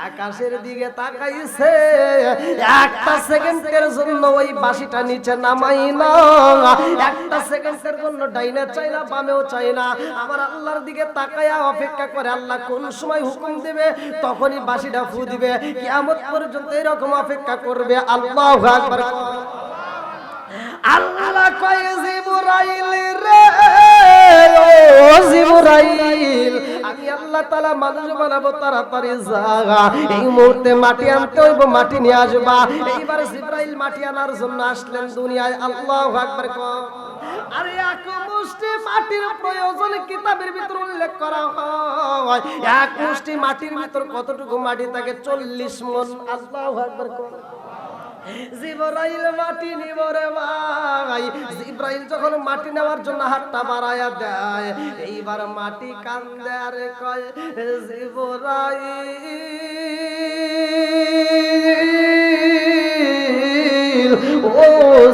আকাশের দিকে তাকাইছে, একটা সেকেন্ডের জন্য ওই বাঁশিটা নিচে নামাই না, একটা সেকেন্ডের জন্য ডাইনে চাই না বামেও চাই না, আমার আল্লাহর দিকে তাকায়া অপেক্ষা করে আল্লাহ কোন সময় হুকুম দিবে তখনই বাঁশিটা ফু দিবে। কিয়ামত পর্যন্ত এরকম অপেক্ষা করবে। আল্লাহু আকবার। আল্লাহ কয় জিবরাইল রে, ও জিবরাইল, আমি আল্লাহ তাআলা মানুষ বানাবো, তাড়াতাড়ি যা, এই মুহূর্তে মাটি আনতে হইব, মাটি নিয়ে আসবা। এইবার জিবরাইল মাটি আনার জন্য আসলেন দুনিয়ায়। আল্লাহু আকবার। আরে এক মুষ্টি মাটির প্রয়োজন কিতাবের ভিতর উল্লেখ করা হয়, এক মুষ্টি মাটির ভিতর কতটুকু মাটি থাকে? 40 মণ। আল্লাহু আকবার। জিবরাইল মাটি নিব রে ভাই। জিবরাইল যখন মাটি নেওয়ার জন্য হাতটা বাড়ায়া দেয়, এইবার মাটি কান্দে আর কয় জিবরাইল, ও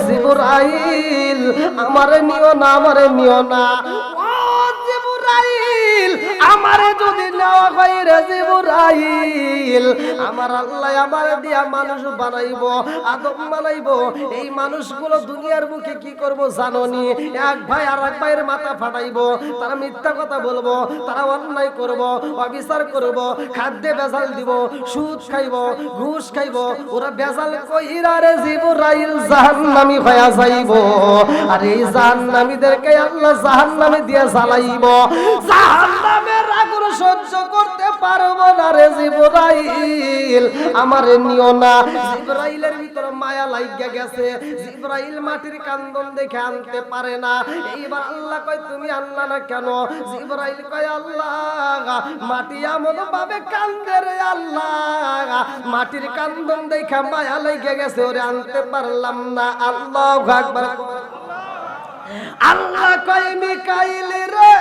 জিবরাইল, আমারে নিও না, আমারে নিও না। ও জিবরাইল, আমারে যদি নেওয়া হয় রে জিবরাইল, আমার আল্লাহ আমারে দিয়া মানুষ বানাইবো, আদম বানাইবো। এই মানুষগুলো দুনিয়ার মুখে কি করব জানোনি? এক ভাই আর এক ভাইয়ের মাথা ফাটাইবো, তারা মিথ্যা কথা বলবো, তারা অন্যায় করব, অবিচার করব, খাদ্যে ভেজাল দিব, সুদ খাইব, ঘুষ খাইব। ওরা ভেজাল কইরা রে জিবরাইল জাহান্নামী হয়ে যাইবো। আর এই জাহান্নামীদেরকে আল্লাহ জাহান্নামে দিয়ে জ্বালাইবো। জাহান্নামের আগুন সহ্য করতে পারবো না রে জিবরাইল, আমারে নিও না। জিবরাইলের ভিতর মায়া লাগিয়া গেছে, জিবরাইল মাটির কান্দন দেখে আনতে পারে না। এইবার আল্লাহ কয় তুমি আনলা না কেন? জিবরাইল কয় আল্লাহ, মাটি এমন ভাবে কান্দে রে আল্লাহ, মাটির কান্দন দেখে মায়া লাগিয়া গেছে, ওরে আনতে পারলাম না। আল্লাহু আকবার। আল্লাহ কয় মিকাইল রে,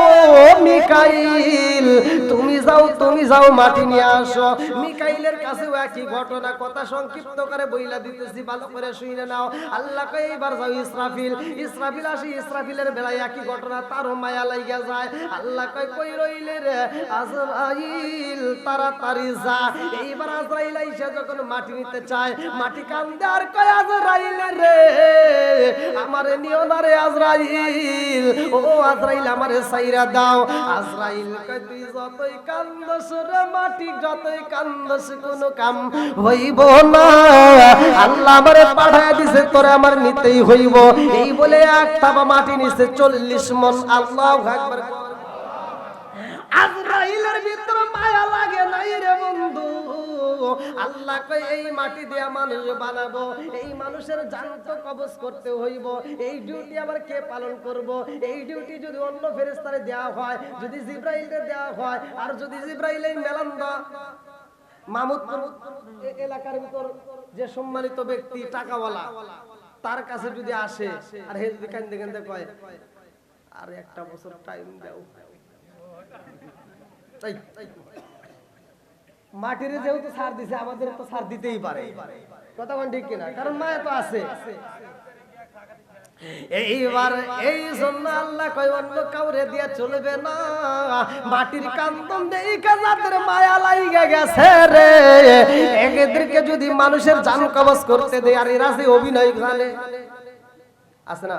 ও মিকাইল, তুমি যাও, তুমি যাও, মাটি নিয়ে আসো। মিকাইলের কাছেও একই ঘটনা, কথা সংক্ষিপ্ত করে বইলা দিতেছি, ভালো করে শুনে নাও। আল্লাহ কয় এইবার যাও ইসরাফিল। ইসরাফিল আসি, ইসরাফিলের বেলায় একই ঘটনা, তারও মায়া লাইগা যায়। আল্লাহ কয় কই রইলে রে আজরাইল, তাড়াতাড়ি যা। এইবার আজরাইল আইসা যখন মাটি নিতে চায়, মাটি কান্দে আর কয় আজরাইল রে, আমারে নিও না রে আজরাইল, ও আজরাইল আমারে ছাইরা দাও। আজরাইল কয় তুই যতই কান্দস রে মাটি, যতই কান্দস কোনো কাম হইব না, আল্লাহ আমারে পাঠায় দিছে, তোরে আমার নিতেই হইব। এই বলে এক থাবা মাটি নিছে 40 মণ। আল্লাহু আকবার। আজরাইলের ভিতর মায়া লাগে নাই রে বন্ধু। আল্লাহ কয় এই মাটি দিয়ে মানুষ বানাবো, এই মানুষের জান তো কবজ করতে হইব। এই ডিউটি আবার কে পালন করব? এই ডিউটি যদি অন্য ফেরেশতারে দেওয়া হয়, যদি জিবরাইলকে দেওয়া হয়, আর যদি জিবরাইল এই মেলান্দা মাহমুদপুর এলাকার ভিতর যে সম্মানিত ব্যক্তি টাকাওয়ালা, তার কাছে যদি আসে, আর হে যদি কান্দে কান্দে কয় আর একটা বছর টাইম দাও, মাটির যেহেতু ছাড় দিছে, আমাদের তো ছাড় দিতেই পারে। কথা কোন ঠিক কিনা? কারণ মায়া তো আছে। এইবার এই জন্য আল্লাহ কয় অন্য কাউরে দিয়া চলবে না। মাটির কান্দন দেখে যাদের মায়া লাইগা গেছে রে, এদেরকে যদি মানুষের জান কবজ করতে দেয়, আর এরা যে অভিনয় জানে আছে না,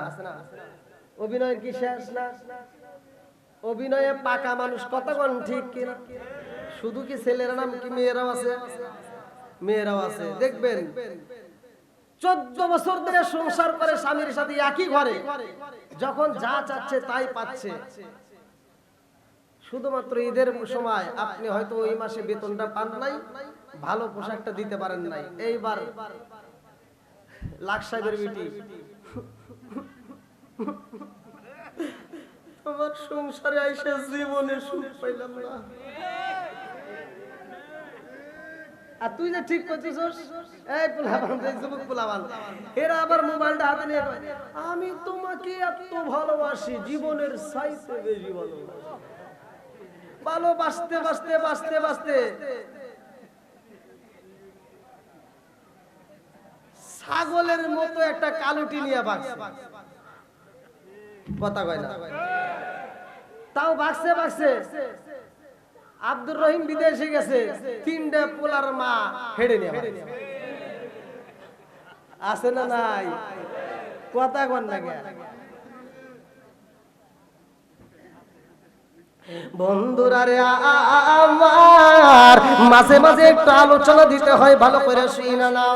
অভিনয়ের কি শেষ না? অভিনয়ে পাকা মানুষ। কথা কোন ঠিক কিনা? শুধু কি ছেলেরা নাম কি মেয়েরাও আছে? মেয়েরাও আছে। দেখবেন 14 বছর ধরে সংসার করে স্বামীর সাথে একই ঘরে, যখন যা চাচ্ছে তাই পাচ্ছে। শুধুমাত্র ঈদের সময় আপনি হয়তো ওই মাসে বেতনটা পান নাই, ভালো পোশাকটা দিতে পারেন নাই। এইবার লাখ সাহেবের বিটি, আমার সংসারে আইসা জীবনে সুখ পাইলাম না। আর তুই যে ঠিক করছিস, এই পোলাপান, এই যুবক পোলাপান, এরা আবার মোবাইলটা হাতে নিয়ে আমি তোমাকে এত ভালোবাসি, জীবনের চাইতে বেশি ভালোবাসি। ভালোবাসতে বাসতে বাসতে বাসতে ছাগলের মতো একটা কালুটি নিয়ে বাঁচছে। কথা কয় না? তাও বাঁচছে বাঁচছে আব্দুর রহিম বিদেশে গেছে, 3টে পোলার মা হেডে নিয়ে আছে না নাই? কথা কন না গে বন্ধুরা রে আমার, মাঝে মাঝে একটু আলোচনা দিতে হয়, ভালো করে শুইনা না।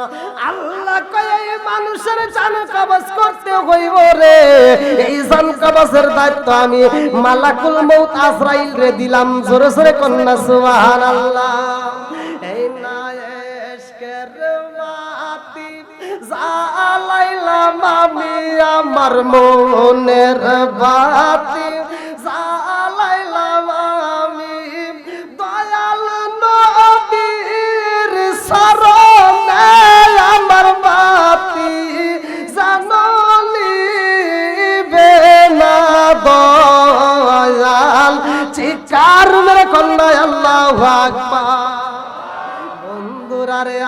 আল্লাহ কয় এই মানুষের জান কবজ করতে হইব রে, এই জান কবজের দায়িত্ব আমি মালাকুল মউত আজরাইল রে দিলাম। জোরে জোরে কন্না সুবহানাল্লাহ। এই না এশকের বাতি জ্বালাইলাম আমি, আমার মনের বাতি জ্বালাইলাম আমি, দয়াল নবীর শরণে আমার বাতি জানলিবে না দয়াল। চিৎকার মেরে কন্যা আল্লাহু আকবার। বন্ধুরা রে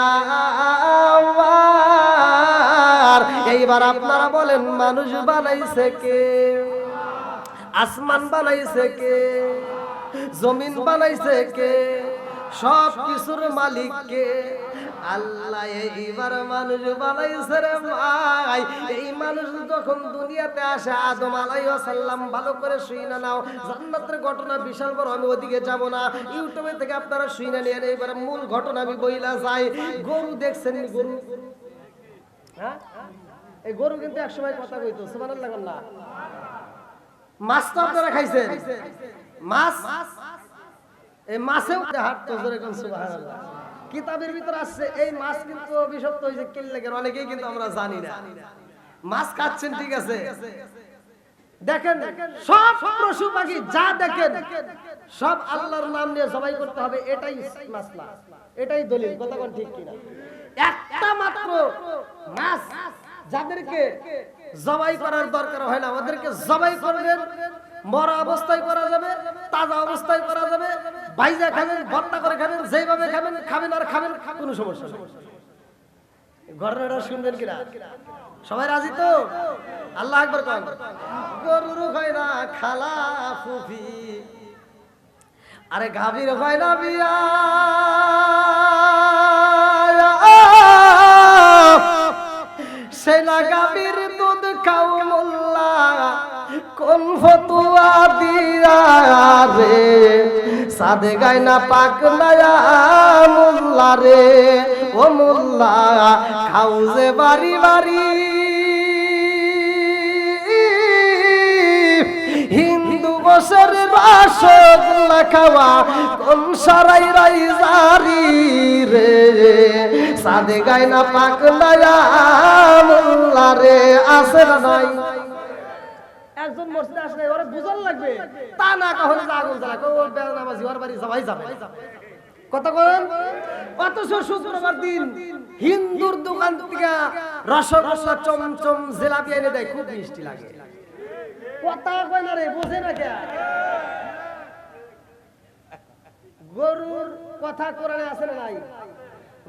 আমার, এইবার আপনারা বলেন মানুষ বানাইছে কে? আসমান বানাইছে কে? জমিন বানাইছে কে? সব কিছুর মালিক কে? আল্লাহ। এইবার মানুষ বানাইছে রে ভাই। এই মানুষ যখন দুনিয়াতে আসে, আদম আলাইহিস সালাম, ভালো করে শুইনা নাও, জান্নাতের ঘটনা বিশাল বড়, আমি ওদিকে যাব না, ইউটিউবে থেকে আপনারা শুইনা নিয়েন। এইবার মূল ঘটনা আমি বইলা যাই। গরু দেখছেন? গরু, হ্যাঁ, এই গরু কিন্তু একসময় কথা কইতো, সুবহানাল্লাহ না? মাছ তো আপনারা খাইছেন, মাছ, এই মাছেও হাঁটতো, জোরে কোন সুবহানাল্লাহ। কিতাবের ভিতর আসছে এই মাছ কিন্তু অভিশপ্ত হয়েছে কিল্লেগের, অনেকেই কিন্তু আমরা জানি না। মাছ খাচ্ছেন ঠিক আছে, দেখেন সব পশু পাখি যা দেখেন সব আল্লাহর নাম নিয়ে জবাই করতে হবে, এটাই মাসলা, এটাই দলিল। কথা কোন ঠিক কিনা? একটা মাত্র মাছ যাদেরকে জবাই করার দরকার হয় না, আমাদেরকে জবাই করবেন, মরা অবস্থায় করা যাবে, তাজা অবস্থায় করা যাবে, ভাইজা খাবেন, ভর্তা করে খাবেন, যেভাবে খাবেন খাবেন আর খাবেন, কোনো সমস্যা নেই। ঘটনাটা শুনবেন কিনা? সবাই রাজি তো? আল্লাহ আকবার কন। গরুর হয় না খালা ফুফি, আরে গাভীর হয় না বিয়া, সেই না গাভীর দুধ খাও মোল্লা, কোন ফতুয়া দিয়া রে, সাদে গায় না পাক নয়া মোল্লা রে, ও মোল্লা খাও যে বাড়ি বাড়ি, হিন্দু বসের রসগোল্লা খাওয়া কোন সারাই রাই জারি রে, সাদে গায় না পাক নয়া মোল্লা রে। আছে না নাই? একজন মসজিদে আসলে ওরে বুঝার লাগবে, তা না কখনো আগুন জ্বালা কো বেনামাজি ওর বাড়ি যাবাই যাবে। কথা বলেন। অথচ শুক্রবার দিন হিন্দুর দোকান থেকে রসগোল্লা, চমচম, জিলাপি এনে দেয়, খুব মিষ্টি লাগে। কথা কয় না রে, বোঝে না কে? গরুর কথা কোরআনে আছে না নাই?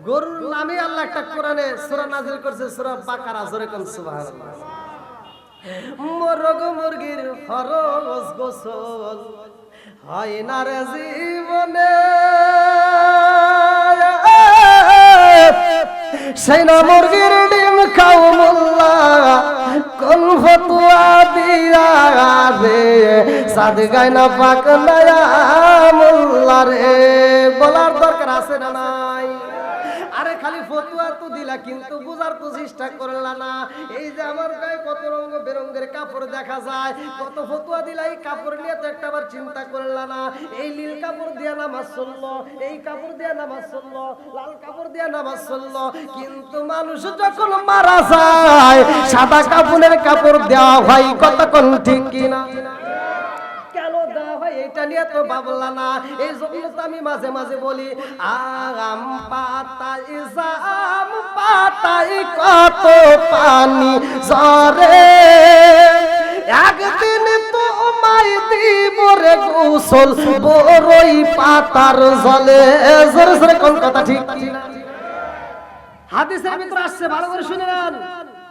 গরুর নামে আল্লাহ একটা কোরআনে সূরা নাযিল করছে, সূরা বাকারা। জোরে কোন সুবহানাল্লাহ। মোরগ মুরগির ফরজ গোসল হয় না রে জীবনে, সেই না মুরগির ডিম খাও মোল্লা, কোন ফতুয়া দিয়া রে, সাদে গায় না পাক নয়া মোল্লা রে। বলার দরকার আছে না নাই? আরে খালি ফতুয়া তো দিলা, কিন্তু বুঝার তো চেষ্টা করলা না। এই যে আমার গায়ে কত রঙ বেরঙের কাপড় দেখা যায়, কত ফতুয়া দিলা, এই কাপড় নিয়ে তো একটাবার চিন্তা করলা না। এই নীল কাপড় দিয়ে নামাজ চললো, এই কাপড় দিয়ে নামাজ চললো, লাল কাপড় দিয়ে নামাজ চললো, কিন্তু মানুষ যখন মারা যায় সাদা কাপড়ের কাপড় দেওয়া হয়। কতক্ষণ ঠিক কিনা? কেন দেওয়া হয় এটা নিয়ে তো ভাবলা না। এই জন্য তো আমি মাঝে মাঝে বলি, আম পাতায় জাম পাতায় কত পানি ঝরে, একদিন তোমায় দিব রে গোসল বড়ই পাতার জলে। জোরে জোরে কোন কথা ঠিক কিনা? হাদিসের ভিতরে আসছে, ভালো করে শুনে নেন।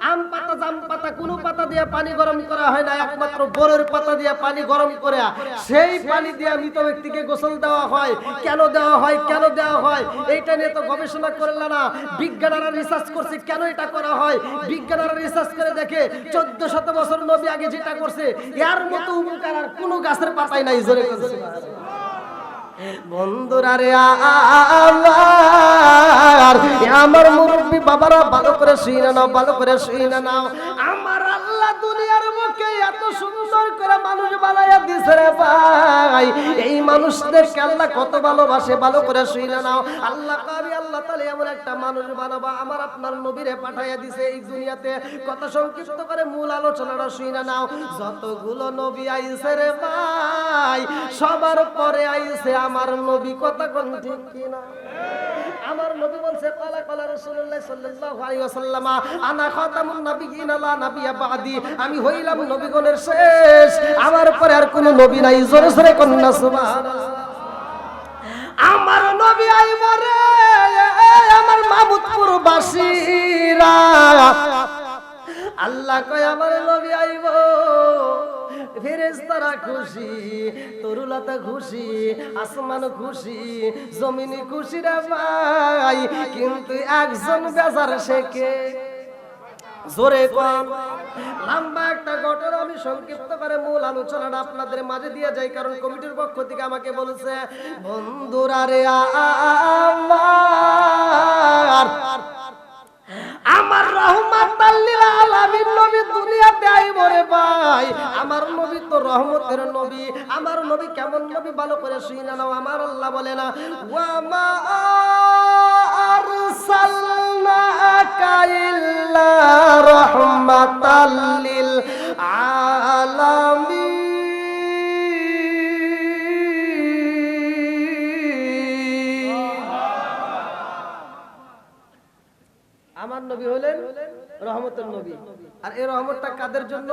আম পাতা জাম পাতা কোনো পাতা দিয়ে পানি গরম করা হয় না, একমাত্র বরের পাতা দিয়ে পানি গরম করে সেই পানি দিয়ে মৃত ব্যক্তিকে গোসল দেওয়া হয়। কেন দেওয়া হয়, কেন দেওয়া হয় এইটা নিয়ে তো গবেষণা করলে না, বিজ্ঞানীরা রিসার্চ করছে কেন এটা করা হয়। বিজ্ঞানীরা রিসার্চ করে দেখে 1400 বছর নবী আগে যেটা করছে এর মতো উপকার আর কোনো গাছের পাতাই নাই। জোরে করছে বন্ধুরা রে আমার মুরব্বী বাবারা, ভালো করে শুনে নাও, ভালো করে শুনে নাও। আমার আল্লাহ দুনিয়ার বুকে এত সুন্দর করে মানুষ বানায়া দিছে রে ভাই, এই মানুষদেরকে আল্লাহ কত ভালোবাসে, ভালো করে শুনে নাও। আল্লাহ কবি আল্লাহ তাআলা এমন একটা মানুষ বানাবা আমার আপনার নবীরে পাঠাইয়া দিছে এই দুনিয়াতে। কথা সংক্ষিপ্ত করে মূল আলোচনাটা শুনে নাও। যতগুলো নবী আইছে রে ভাই, সবার পরে আইছে আমার নবী। কথা কোন ঠিক কিনা? আমার নবী বলছে কালা কালা রাসূলুল্লাহ সাল্লাল্লাহু আলাইহি ওয়াসাল্লাম আনা খাতামুন নাবিয়িন লা নাবিয়্যা বাদি, আমি হইলাম নবীগণের শেষ, আমার পরে আর কোন নবী নাই। জোরে জোরে কোন না সুবহানাল্লাহ। আমার নবী আইব রে আমার মাহমুদপুর বাসীরা, আল্লাহ কয় আমার নবী আইব, ফেরেশতারা খুশি, তরুলতা খুশি, আসমান খুশি, জমিন খুশি রে ভাই, কিন্তু একজন বেজার সে কে? জোরে কোন? লম্বা একটা ঘটনা আমি সংক্ষিপ্ত করে মূল আলোচনাটা আপনাদের মাঝে দিয়ে যাই, কারণ কমিটির পক্ষ থেকে আমাকে বলেছে বন্ধুরা রে আমার রহমাতাল লিল আলামিন নবী দুনিয়াতে আইব রে ভাই। আমার নবী তো রহমতের নবী। আমার নবী কেমন নবী ভালো করে শুনে নাও। আমার আল্লাহ বলে না ওয়া মা আরসালনাকা ইল্লা রাহমাতাল লিল আলামিন। আমার নবী হলেন রহমতের নবী। আর এই রহমতটা কাদের জন্য?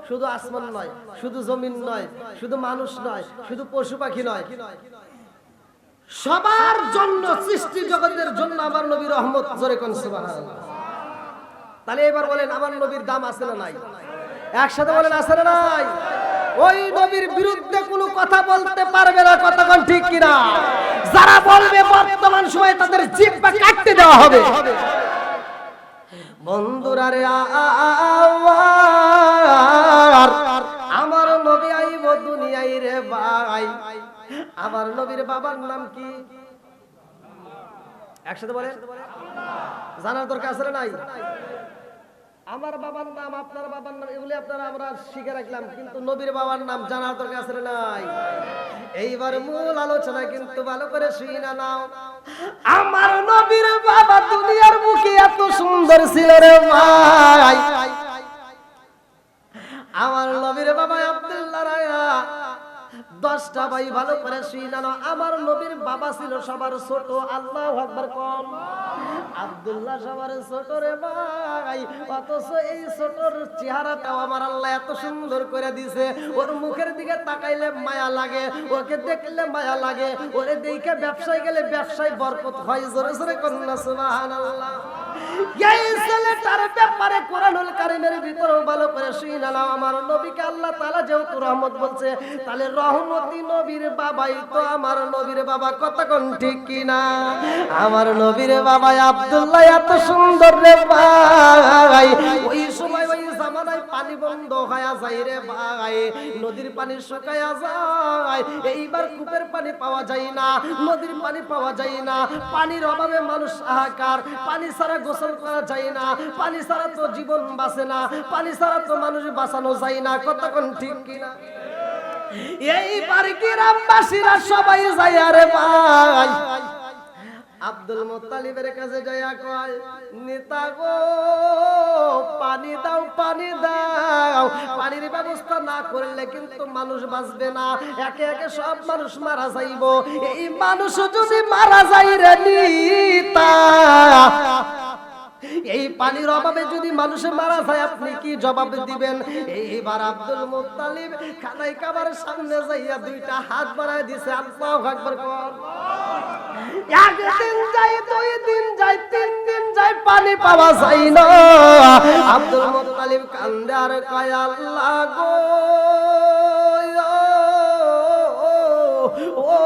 শুধু আসমান নয়, শুধু জমিন নয়, শুধু মানুষ নয়, শুধু পশু পাখি নয়, সবার জন্য, সৃষ্টি জগতের জন্য আমার নবী রহমত। জোরে কোন সুবহানাল্লাহ। তাহলে এবার বলেন আমার নবীর দাম আছে না নাই? একসাথে বলেন আছে না নাই? ওই নবীর বিরুদ্ধে কোনো কথা বলতে পারবে না। কথা কোন ঠিক কিনা? যারা বলবে বর্তমান সময়ে তাদের জিহ্বা কাটতে দেওয়া হবে। বন্ধুরা রে আমার নবী আইব দুনিয়ায় রে ভাই। আমার নবীর বাবার নাম কি? একসাথে বলেন। জানার দরকার আছে না নাই? আমার বাবার নাম, আপনার বাবার নাম, এগুলি আপনারা আমরা শিখে রাখলাম, কিন্তু নবীর বাবার নাম জানার দরকার আছে না নাই? এইবার মূল আলোচনা কিন্তু ভালো করে শুনে নাও। আমার নবীর বাবা দুনিয়ার মুখে এত সুন্দর ছিল রে ভাই। আমার নবীর বাবা আব্দুল্লাহ রায়া 10টা ভাই, ভালো করে শুনে নাও। আমার নবীর বাবা ছিল সবার ছোট। আল্লাহু আকবার কোন? আব্দুল্লাহ সবার ছোট রে ভাই। অথচ এই ছোটর চেহারাটাও আমার আল্লাহ এত সুন্দর করে দিয়েছে। ওর মুখের দিকে তাকাইলে মায়া লাগে, ওকে দেখলে মায়া লাগে, ওরে দেখে ব্যবসায় গেলে ব্যবসায় বরকত হয়। জোরে জোরে কোন না সুবহানাল্লাহ। এই ছেলেটার ব্যাপারে কোরআনুল কারীমের ভিতরেও ভালো করে শুনে নাও। আমার নবীকে আল্লাহ তাআলা যেহেতু রহমত বলছে, তাহলে রহমতি নবীর বাবাই তো আমার নবীর বাবা। কথা কোন ঠিক কিনা? আমার নবীর বাবা আব্দুল্লাহ এত সুন্দর রে ভাই। ওই সময় ওই জামানায় পানি বন্ধ হয়ে যায় রে ভাই, নদীর পানি শুকায়া যায়। এইবার কূপের পানি পাওয়া যায় না, নদীর পানি পাওয়া যায় না। পানির অভাবে মানুষ হাহাকার। পানি ছাড়া গোসল করা যায় না, পানি ছাড়া তো জীবন বাঁচে না, পানি ছাড়া তো মানুষ বাঁচানো যায় না। কথা কোন ঠিক কিনা? এইবার গ্রামবাসীরা সবাই যায় রে ভাই আব্দুল মুত্তালিবের কাছে যাইয়া কয়, নেতা গো পানি দাও, পানি দাও। পানির ব্যবস্থা না করলে কিন্তু মানুষ বাঁচবে না, একে একে সব মানুষ মারা যাইব। এই মানুষ যদি মারা যায় রে নিতা, এই পানির অভাবে যদি মানুষে মারা যায় আপনি কি জবাব দিবেন? এইবার আব্দুল মুত্তালিব খানায় কাবার সামনে যাইয়া দুইটা হাত বাড়ায় দিছে, আল্লাহু আকবার কর। একদিন যায়, দুই দিন যায়, তিন দিন যায়, পানি পাওয়া যায় না। আব্দুল মুত্তালিব কান্দে আর কয় আল্লাহ গো, ও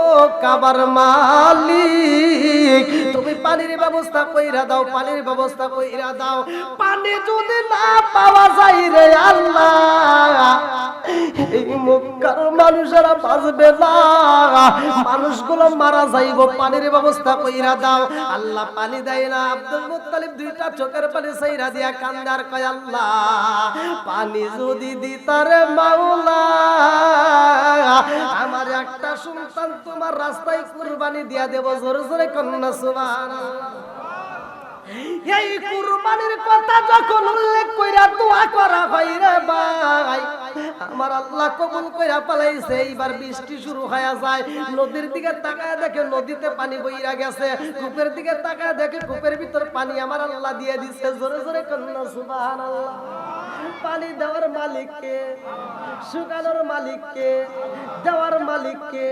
কাবার মালিক, তুমি পানির ব্যবস্থা কইরা দাও, পানির ব্যবস্থা কইরা দাও। পানি যদি না পাওয়া যায় রে আল্লাহ, এই মক্কার মানুষেরা বাঁচবে না, মানুষগুলো মারা যাইব, পানির ব্যবস্থা কইরা দাও। আল্লাহ পানি দেয় না। আব্দুল মুত্তালিব দুইটা চোখের পানি ছাইরা দিয়া কান্দার কয় আল্লাহ পানি যদি দিতারে মাওলা, আমার একটা সন্তান তোমার রাস্তায় কুরবানি দিয়া দেব। জোরে জোরে কন্যা সুবহানাল্লাহ। এই কুরবানির কথা যখন উল্লেখ কইরা দোয়া করা হয় রে ভাই, আমার আল্লাহ কবুল কইরা পালাইছে। এইবার বৃষ্টি শুরু হয়ে যায়, নদীর দিকে তাকায় দেখে নদীতে পানি বইরা গেছে, কূপের দিকে তাকায় দেখে কূপের ভিতর পানি আমার আল্লাহ দিয়ে দিছে। জোরে জোরে কন্যা সুবহানাল্লাহ। পানি দেওয়ার মালিককে, শুকানোর মালিককে, দেওয়ার মালিককে।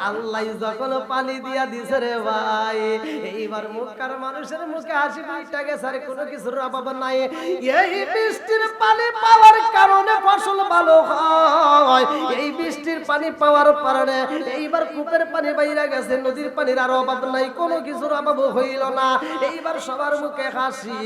আল্লাহ যখন পানি দিয়া দিছে রে ভাই, এইবার মক্কার মানুষের মুখে হাসি ফুটে গেছে, আর কোনো কিছুর অভাব নাই। এই বৃষ্টির পানি পাওয়ার কারণে ফসল ভালো হয়, এই বৃষ্টির পানি পাওয়ার কারণে এইবার কূপের পানি বাইরা গেছে, নদীর পানির আর অভাব নাই, কোনো কিছুর অভাব হইল না। এইবার সবার মুখে হাসি,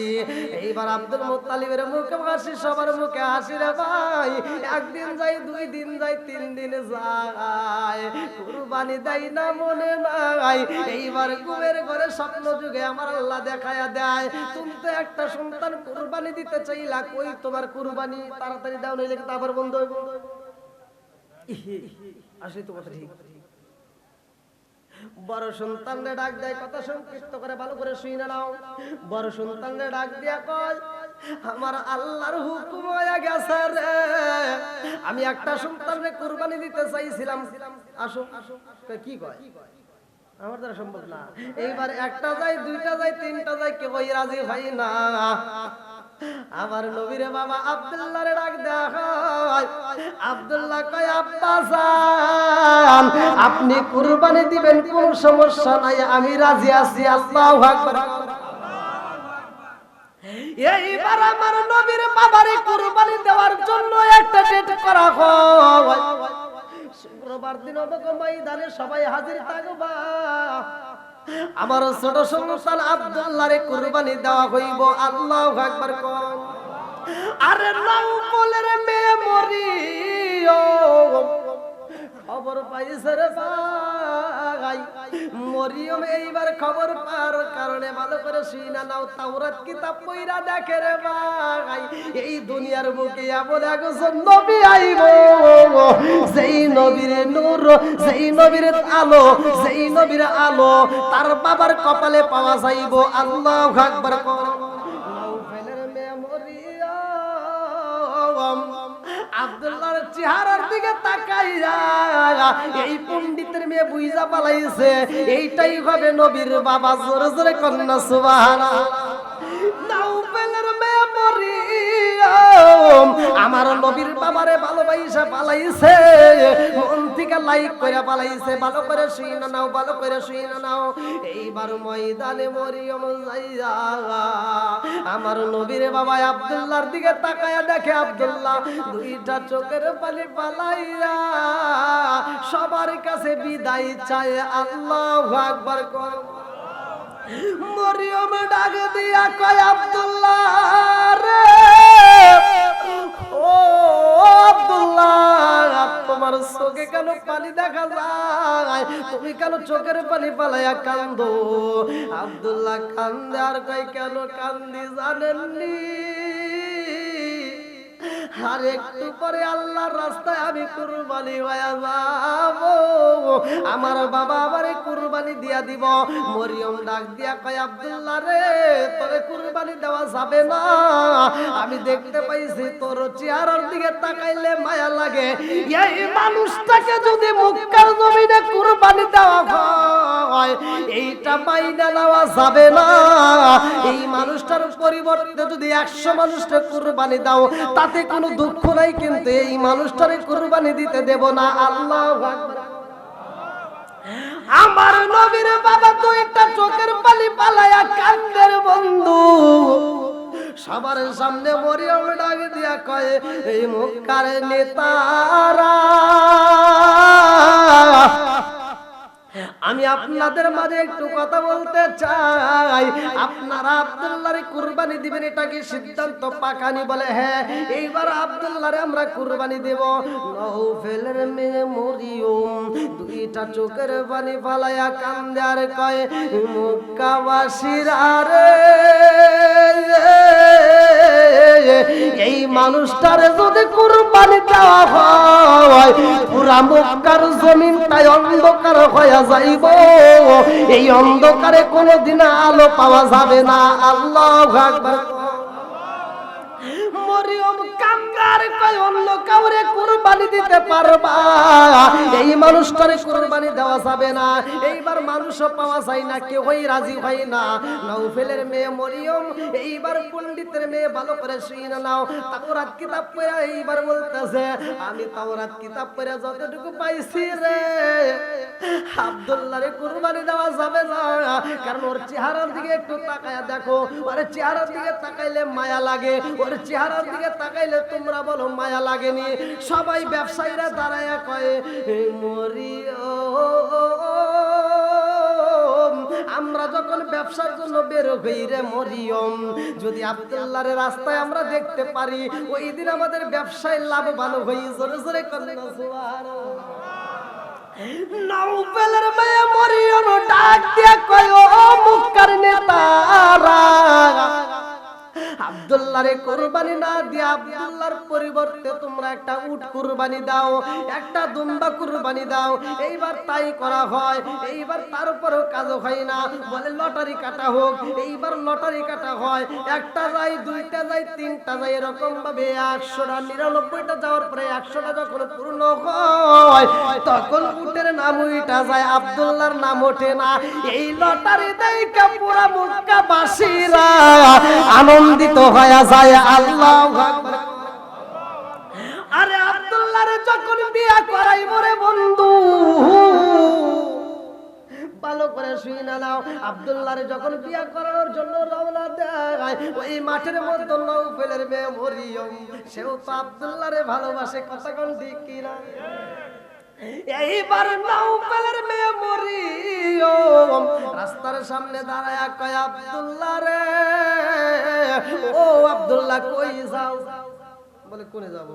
এইবার আব্দুল মুত্তালিবের মুখে হাসি, সবার মুখে হাসি রে ভাই। একদিন যায়, দুই দিন যায়, তিন দিন যায়, কুরবানি দেয় না মনে নাই। এইবার কুবের ঘরে স্বপ্ন যুগে আমার আল্লাহ দেখায়া দেয়, তুমি তো একটা সন্তান কুরবানি দিতে চাইলা, কই তোমার কুরবানি? তাড়াতাড়ি দাও, নইলে কিন্তু আবার বন্ধ হইব। আসলে তো কথা ঠিক। বড় সন্তানরে ডাক দেয়, কথা সংক্ষিপ্ত করে ভালো করে শুনে নাও। বড় সন্তানরে ডাক দিয়া কয়, আমার আল্লাহর হুকুম হয়ে গেছে রে, আমি একটা সন্তানরে কুরবানি দিতে চাইছিলাম। আসো আসো। কি কয়? আমার দ্বারা সম্ভব না। এইবার একটা যায়, দুইটা যায়, তিনটা যায়, কেউ রাজি হয় না। আমার নবীর বাবা আব্দুল্লাহরে ডাক দেয়া হয়। আব্দুল্লাহ কয়, আব্বা জান আপনি কুরবানি দিবেন, কোনো সমস্যা নাই, আমি রাজি আছি। আল্লাহু আকবার। এইবার আমার নবীর বাবারে কুরবানি দেওয়ার জন্য একটা ডেট করা হয়। শুক্রবার দিন ময়দানে সবাই হাজির থাকবা। আমার ছোট সন্তান আব্দুল্লাহরে কুরবানি দেওয়া হইব। আল্লাহু আকবার কর। আরে নাউফলের মেয়ে মরিয়ম খবর পাইছে রে ভাই। মরিয়ম এইবার খবর পাওয়ার কারণে ভালো করে শুইনা নাও, তাওরাত কিতাব পড়া দেখে রে ভাই, এই দুনিয়ার বুকে এমন একজন নবী আইব, যেই নবীর নূর, যেই নবীর আলো, যেই নবীর আলো তার বাবার কপালে পাওয়া যাইব। আল্লাহু আকবার। নাউফলের মেয়ে মরিয়ম আব্দুল্লাহর চেহারার দিকে তাকাইয়া এই পণ্ডিতের মেয়ে বুইজা পালাইছে, এইটাই হবে নবীর বাবা। জোরে জোরে কন্যা সুবহানাল্লাহ। নাউফলের মেয়ে মরিয়ম আমার নবীর বাবারে ভালোবাসা পালাইছে, মন থেকে লাইক করে পালাইছে। ভালো করে শুইনা নাও, ভালো করে শুইনা নাও। এইবার ময়দানে মরিয়ম যাইয়া আমার নবীর বাবা আব্দুল্লাহর দিকে তাকায়া দেখে আব্দুল্লাহ দুইটা চোখের পানি পালাইয়া সবার কাছে বিদায় চায়। আল্লাহু আকবার কর। মরিয়ম ডাক দিয়া কয়, আব্দুল্লাহ রে, ও আব্দুল্লাহ তোমার চোখে কেন পানি দেখা যায়? তুমি কেন চোখের পানি পালাইয়া কান্দো? আব্দুল্লাহ কান্দে আর কয়, কেন কান্দি জানেননি? আর একটু পরে আল্লাহর রাস্তায় আমি কুরবানি হয়ে যাব। আমার বাবা আমারে কুরবানি দিয়া দিব। মরিয়ম ডাক দিয়া কয় আব্দুল্লাহ রে, তোরে কুরবানি দেওয়া যাবে না। আমি দেখতে পাইছি তোর চেহারার দিকে তাকাইলে মায়া লাগে। এই মানুষটাকে যদি মক্কার জমিনে কুরবানি দেওয়া হয়, এইটা মাইনা নেওয়া যাবে না। এই মানুষটার পরিবর্তে যদি 100 মানুষকে কুরবানি দাও, তাতে কোনো দুঃখ নাই, কিন্তু এই মানুষটারে কুরবানি দিতে দেব না। আল্লাহু আকবার। আমার নবীর বাবা দুইটা চোখের পানি পালায়া কান্দের বন্ধু। সবার সামনে মরিয়ম ডাক দিয়া কয়, এই মক্কার নেতারা, আমি আপনাদের মাঝে একটু কথা বলতে চাই। আপনারা আব্দুল্লাহরে কুরবানি দিবেন, এটা কি সিদ্ধান্ত পাকানি? বলে হ্যাঁ, এইবার আব্দুল্লাহরে আমরা কুরবানি দেব। নওফেলের মেয়ে মরিয়ম দুইটা চোখের পানি ফালায়া কান্দে আর কয়, মক্কাবাসীরা রে, এই মানুষটারে যদি কুরবানি দেওয়া হয়, পুরা মক্কার জমিনটাই অন্ধকার হয়ে যাইব। এই অন্ধকারে কোনোদিন আলো পাওয়া যাবে না। আল্লাহু আকবার। মরিয়ম কান্দার কয়, অন্য কাউরে কুরবানি দিতে পারবা, এই মানুষটারে কুরবানি দেওয়া যাবে না। এইবার মানুষও পাওয়া যায় না, কেউই রাজি হয় না। নওফেলের মেয়ে মরিয়ম এইবার পণ্ডিতের মেয়ে ভালো করে শুনে নাও, তাওরাত কিতাব পড়ে এইবার বলতেছে, আমি তাওরাত কিতাব পড়ে যতটুকু পাইছি রে, আব্দুল্লাহরে কুরবানি দেওয়া যাবে না। কারণ ওর চেহারার দিকে একটু তাকায়া দেখো, ওর চেহারার দিকে তাকাইলে মায়া লাগে, ওর চেহারার দিকে তাকাইলে তোমরা বলো মায়া লাগেনি। সবাই ব্যবসায়ীরা দাঁড়ায়া কয়, মরিয়ম, আমরা যখন ব্যবসার জন্য বের হই রে মরিয়ম, যদি আব্দুল্লাহর রাস্তায় আমরা দেখতে পারি, ওই দিন আমাদের ব্যবসায় লাভবান হই। জোরে জোরে কন্যা সুবহানাল্লাহ। নওফেলের মেয়ে মরিয়ম ডাক দিয়া কয়, ও মক্কার নেতারা, আব্দুল্লাহরে কুরবানি না দিয়া আব্দুল্লাহর পরিবর্তে তোমরা একটা উট কুরবানি দাও, একটা দুম্বা কুরবানি দাও। এইবার তাই করা হয়। এইবার তারপরেও কাজ হয় না, বলে লটারি কাটা হোক। এইবার লটারি কাটা হয়, একটা যায়, দুইটা যায়, তিনটা যায়, এরকম ভাবে 100টা 99টা যাওয়ার পরে 100টা যখন পূর্ণ হয়, তখন উটের নাম উইটা যায়, আব্দুল্লাহর নাম ওঠে না। এই লটারি দেখা পুরা মক্কাবাসীরা আনন্দিত হয়ে যায়। আল্লাহু আকবার। আরে আব্দুল্লাহরে যখন বিয়া করাইব রে বন্ধু, ভালো করে শুনে নাও, আব্দুল্লাহরে যখন বিয়া করানোর জন্য রওনা দেয়, ওই মাঠের মধ্যে নওফেলের মেয়ে মরিয়ম, সেও তো আব্দুল্লাহরে ভালোবাসে। কথা কোন ঠিক কিনা? এইবার নওফেলের মেয়ে মরিয়ম রাস্তার সামনে দাঁড়ায়া কয়, আব্দুল্লাহ রে, ও আব্দুল্লাহ কই যাও? বলে কোনে যাব?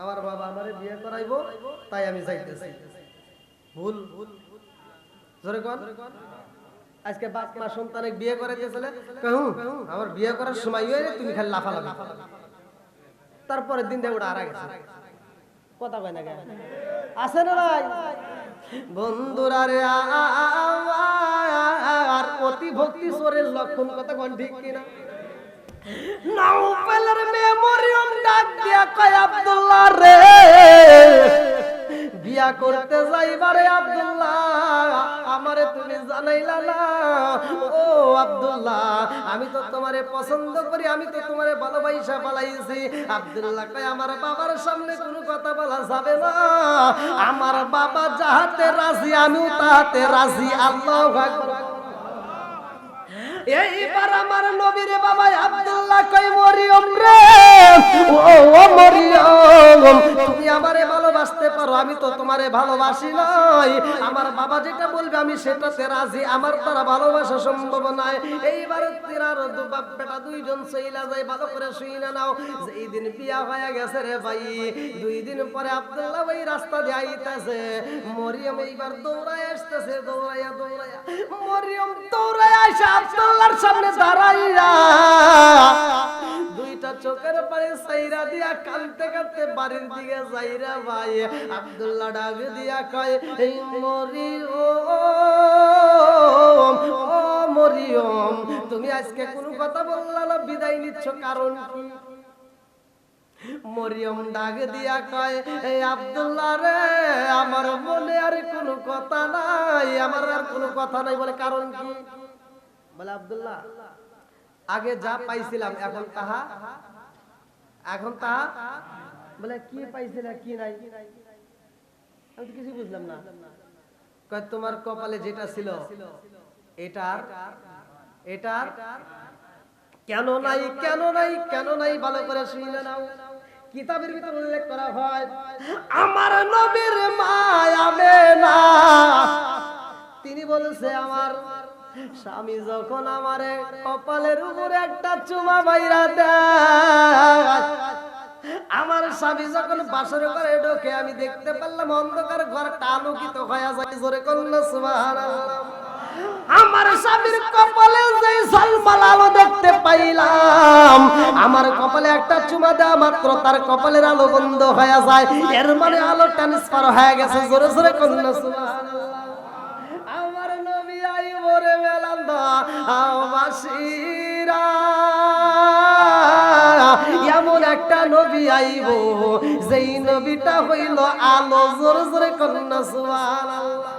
আমার বাবা আমারে বিয়ে করাইবো, তাই আমি যাইতেছি। ভুল জোরে কোন? আজকে বাপ মা সন্তানে বিয়ে করাইতেছিলে, কহু আমার বিয়ে করার সময় হয়ে তুমি খালি লাফালাফি, তারপরের দিন দিয়ে ওটা আরা গেছে। কথা কয় না কেন? আছে না ভাই? বন্ধুরা রে, আর অতি ভক্তি চোরের লক্ষণ। কথা কোন ঠিক কিনা? নওফেলের মেয়ে মরিয়ম ডাক দিয়া কয়, আব্দুল্লাহ রে, বিয়া করতে যাইবারে আব্দুল্লাহ, আমারে তুমি জানাইলা না। ও আব্দুল্লাহ, আমি তো তোমারে পছন্দ করি, আমি তো তোমারে ভালোবাসা পালাইছি। আব্দুল্লাহ কয়, আমার বাবার সামনে কোনো কথা বলা যাবে না, আমার বাবা যাহাতে রাজি আমিও তাহাতে রাজি। আল্লাহু আকবার। এইবার আমার নবীর বাবা আব্দুল্লাহ কয়, মরিয়ম রে, ও মরিয়ম, তুমি আমারে ভালোবাসতে পারো, আমি তো তোমারে ভালোবাসি নাই। আমার বাবা যেটা বলবে আমি সেটাতে রাজি, আমার দ্বারা ভালোবাসা সম্ভব নয়। এইবার তিরার বাপ বেটা দুইজন চইলা যায়। ভালো করে শুইনা নাও, যেই দিন বিয়া হয়ে গেছে রে ভাই, 2 দিন পরে আব্দুল্লাহ ভাই রাস্তা দিয়ে আইতাছে। মরিয়ম এইবার দৌড়ায় আসতেছে, দৌড়াইয়া মরিয়ম দৌড়ায় আসে আব্দুল্লাহর সামনে দাঁড়াইয়া দুইটা চোখের পানি সাইরা দিয়া কাঁদতে কাঁদতে বাড়ির দিকে যাইরা ভাই আব্দুল্লাহ ডাক দিয়া কয় এই মরিয়ম ও মরিয়ম তুমি আজকে কোনো কথা বললা না, বিদায় নিচ্ছ কারণ কি? মরিয়ম ডাক দিয়া কয় এই আব্দুল্লাহ রে আমার মনে আর কোনো কথা নাই, আমার আর কোনো কথা নাই। বলে কারণ কি? বলে আব্দুল্লাহ আগে যা পাইছিলাম এখন তাহা বলে কি পাইছিলাম কি নাই, আমি তো কিছু বুঝলাম না। কয় তোমার কপালে যেটা ছিল এটার কেন নাই কেন নাই কেন নাই ভালো করে শুনে নাও। কিতাবের ভিতরে উল্লেখ করা হয় আমার নবীর মা আমেনা তিনি বলেছে আমার স্বামী যখন আমারে কপালের উপরে একটা চুমা বাইরা দেয়, আমার স্বামী যখন বাসর ঘরে ঢোকে আমি দেখতে পারলাম অন্ধকার ঘরটা আলোকিত হয়ে যায়। জোরে কন্যা সুবহানাল্লাহ। আমার স্বামীর কপালে যে ঝলমল আলো দেখতে পাইলাম, আমার কপালে একটা চুমা দেওয়া মাত্র তার কপালের আলো বন্ধ হয়ে যায়, এর মানে আলো ট্রান্সফার হয়ে গেছে। জোরে জোরে কন্যা সুবহানাল্লাহ। আমার নবী আইবরে মেলান্দা বাসিরা এমন একটা নবী আইব যেই নবীটা হইল আলো। জোরে জোরে কন্যা সুবহানাল্লাহ।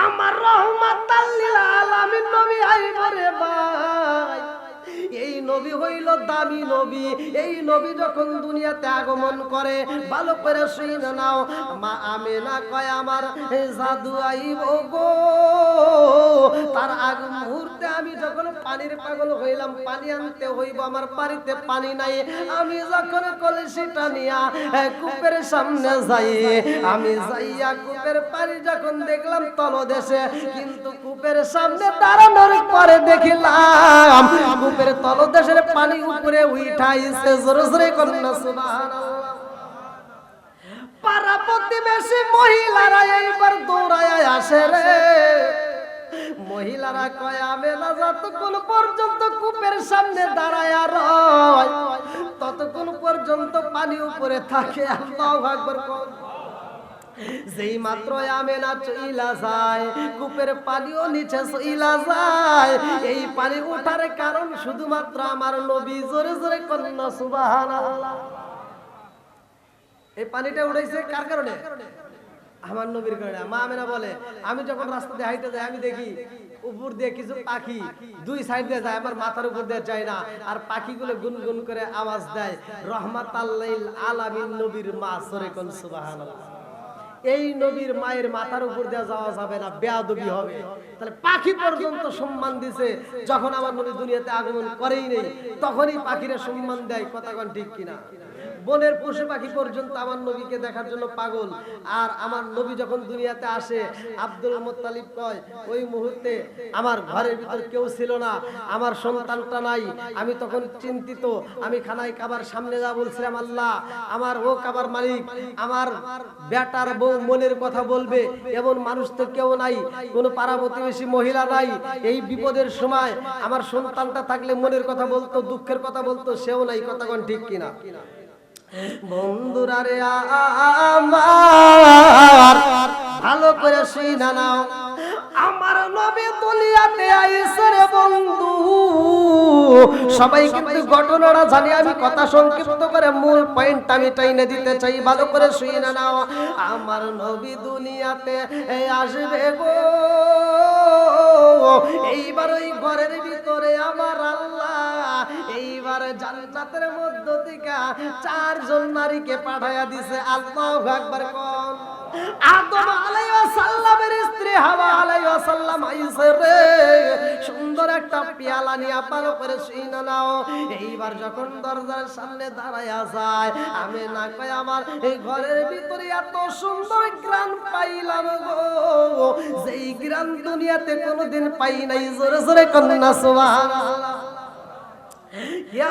আমার রহমাতাল লিল আলামিন নবী আইব রে ভাই। এই নবী হইল দামি নবী। এই নবী যখন দুনিয়াতে আগমন করে ভালো করে শুনে নাও, মা আমেনা কয় আমার জাদু আইব গো। তার আগ মুহূর্তে আমি যখন পানির পাগল হইলাম, পানি আনতে হইব, আমার বাড়িতে পানি নাই। আমি যখন কলসিটা নিয়া কূপের সামনে যাই, আমি যাইয়া কূপের পানি যখন দেখলাম তলদেশে, কিন্তু কূপের সামনে দাঁড়ানোর পরে দেখিলাম কূপের তলদেশের পানি উপরে উঠাইছে। জোরে জোরে কন্যা সুবহানাল্লাহ। পাড়া প্রতিবেশী মহিলারা এইবার দৌড়ায় আসে রে। মহিলারা কয় আমেনা যতক্ষণ পর্যন্ত কূপের সামনে দাঁড়ায় রয় ততক্ষণ পর্যন্ত পানি উপরে থাকে। আল্লাহু আকবার। যেই মাত্র আমেনা চইলা যায় কূপের পানিও নিচে চইলা যায়। এই পানি ওঠার কারণ শুধুমাত্র আমার নবী। জোরে জোরে কন্যা সুবহানাল্লাহ। এই পানিটা উঠাইছে কার কারণে? আমার নবীর কারণে। মা আমেনা বলে আমি যখন রাস্তা দিয়ে হাইতে যাই আমি দেখি উপর দিয়ে কিছু পাখি দুই সাইড দিয়ে যায়, আমার মাথার উপর দিয়ে যায় না, আর পাখিগুলো গুনগুন করে আওয়াজ দেয়। রহমাতাল লিল আলামিন নবীর মা। জোরে কোন সুবহানাল্লাহ। এই নবীর মায়ের মাথার উপর দিয়ে যাওয়া যাবে না, বেয়াদবি হবে। তাহলে পাখি পর্যন্ত সম্মান দিছে। যখন আমার নবী দুনিয়াতে আগমন করেই নেই তখনই পাখিরা সম্মান দেয়। কথা কোন ঠিক কিনা? বনের পশু পাখি পর্যন্ত আমার নবীকে দেখার জন্য পাগল। আর আমার নবী যখন দুনিয়াতে আসে, আব্দুল মুত্তালিব কয় ওই মুহূর্তে আমার ঘরের ভিতর কেউ ছিল না, আমার সন্তানটা নাই। আমি তখন চিন্তিত। আমি খানায় কাবার সামনে যা বলছিলাম আল্লাহ আমার ও কাবার মালিক, আমার বেটার বউ মনের কথা বলবে এমন মানুষ তো কেউ নাই, কোনো পাড়া প্রতিবেশী মহিলা নাই। এই বিপদের সময় আমার সন্তানটা থাকলে মনের কথা বলতো, দুঃখের কথা বলতো, সেও নাই। কথা কোন ঠিক কিনা? বন্ধুরা রে আমার ভালো করে শুনা নাও, আমার নবী দুনিয়াতে আইছে রে বন্ধু। সবাই কিন্তু ঘটনাটা জানি, আমি কথা সংক্ষিপ্ত করে মূল পয়েন্ট আমি টাইনে দিতে চাই। ভালো করে শুনা নাও, আমার নবী দুনিয়াতে আসবে গো। এইবার ওই ঘরের ভিতরে আমার আল্লাহ এইবার জান্নাতের মধ্য থেকে 4 জন নারীকে পাঠায়া দিছে। আল্লাহু আকবার। কোন? আদম আলাইহিস সালামের স্ত্রী হাওয়া আলাইহিস সালাম আইছে রে। সুন্দর একটা পেয়ালা নিয়ে ভালো করে শুনে নাও। এইবার যখন দরজার সামনে দাঁড়ায়া যায়, আমি না কই আমার এই ঘরের ভিতরে এত সুন্দর গ্রান পাইলাম গো, যেই গ্রান দুনিয়াতে কোনোদিন পাই নাই। জোরে জোরে কন্যা সুবহানাল্লাহ।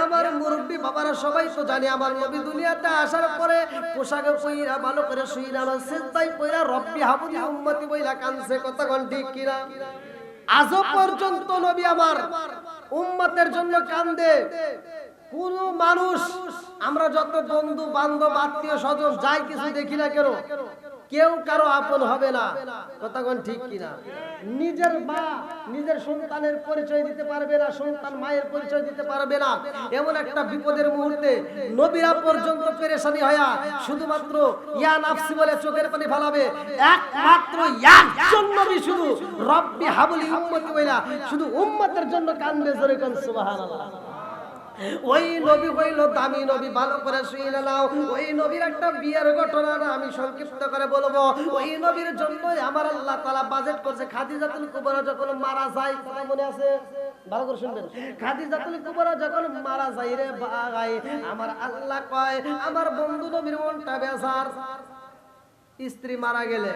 আমার মুরব্বী বাবারা সবাই তো জানি, আমার নবী দুনিয়াতে আসার পরে পোশাকে পইরা ভালো করে শুইরা সিজদায় পইরা রব্বি হাবলি উম্মতি বইলা কানছে। কথা কোন ঠিক কিনা? আজও পর্যন্ত নবী আমার উম্মতের জন্য কান্দে। কোন মানুষ আমরা যত বন্ধু বান্ধব আত্মীয় স্বজন যাই কিছু দেখি না কেন কেউ কারো আপন হবে না, কথা কোন ঠিক কিনা? নিজের মা নিজের সন্তানের পরিচয় দিতে পারবে না, সন্তান মায়ের পরিচয় দিতে পারবে না। এমন একটা বিপদের মুহূর্তে নবীরা পর্যন্ত পেরেশানি হয়া শুধুমাত্র ইয়া নাফসি বলে চোখের পানি ফেলাবে। একমাত্র একজন নবী শুধু রব্বি হাবলি উম্মতি বইলা শুধু উম্মতের জন্য কান্দবে, জোরে কোন সুবহানাল্লাহ। ওই নবী হইল দামি নবী, ভালো করে শুনে নাও। ওই নবীর একটা বিয়ের ঘটনা আমি সংক্ষিপ্ত করে বলবো। ওই নবীর জন্য আমার আল্লাহ তাআলা বাজেট করছে। খাদিজাতুল কুবরা যখন মারা যায়, কথা মনে আছে? ভালো করে শুনবেন। খাদিজাতুল কুবরা যখন মারা যায় রে ভাই, আমার আল্লাহ কয় আমার বন্ধু নবীর মনটা বেজার। স্ত্রী মারা গেলে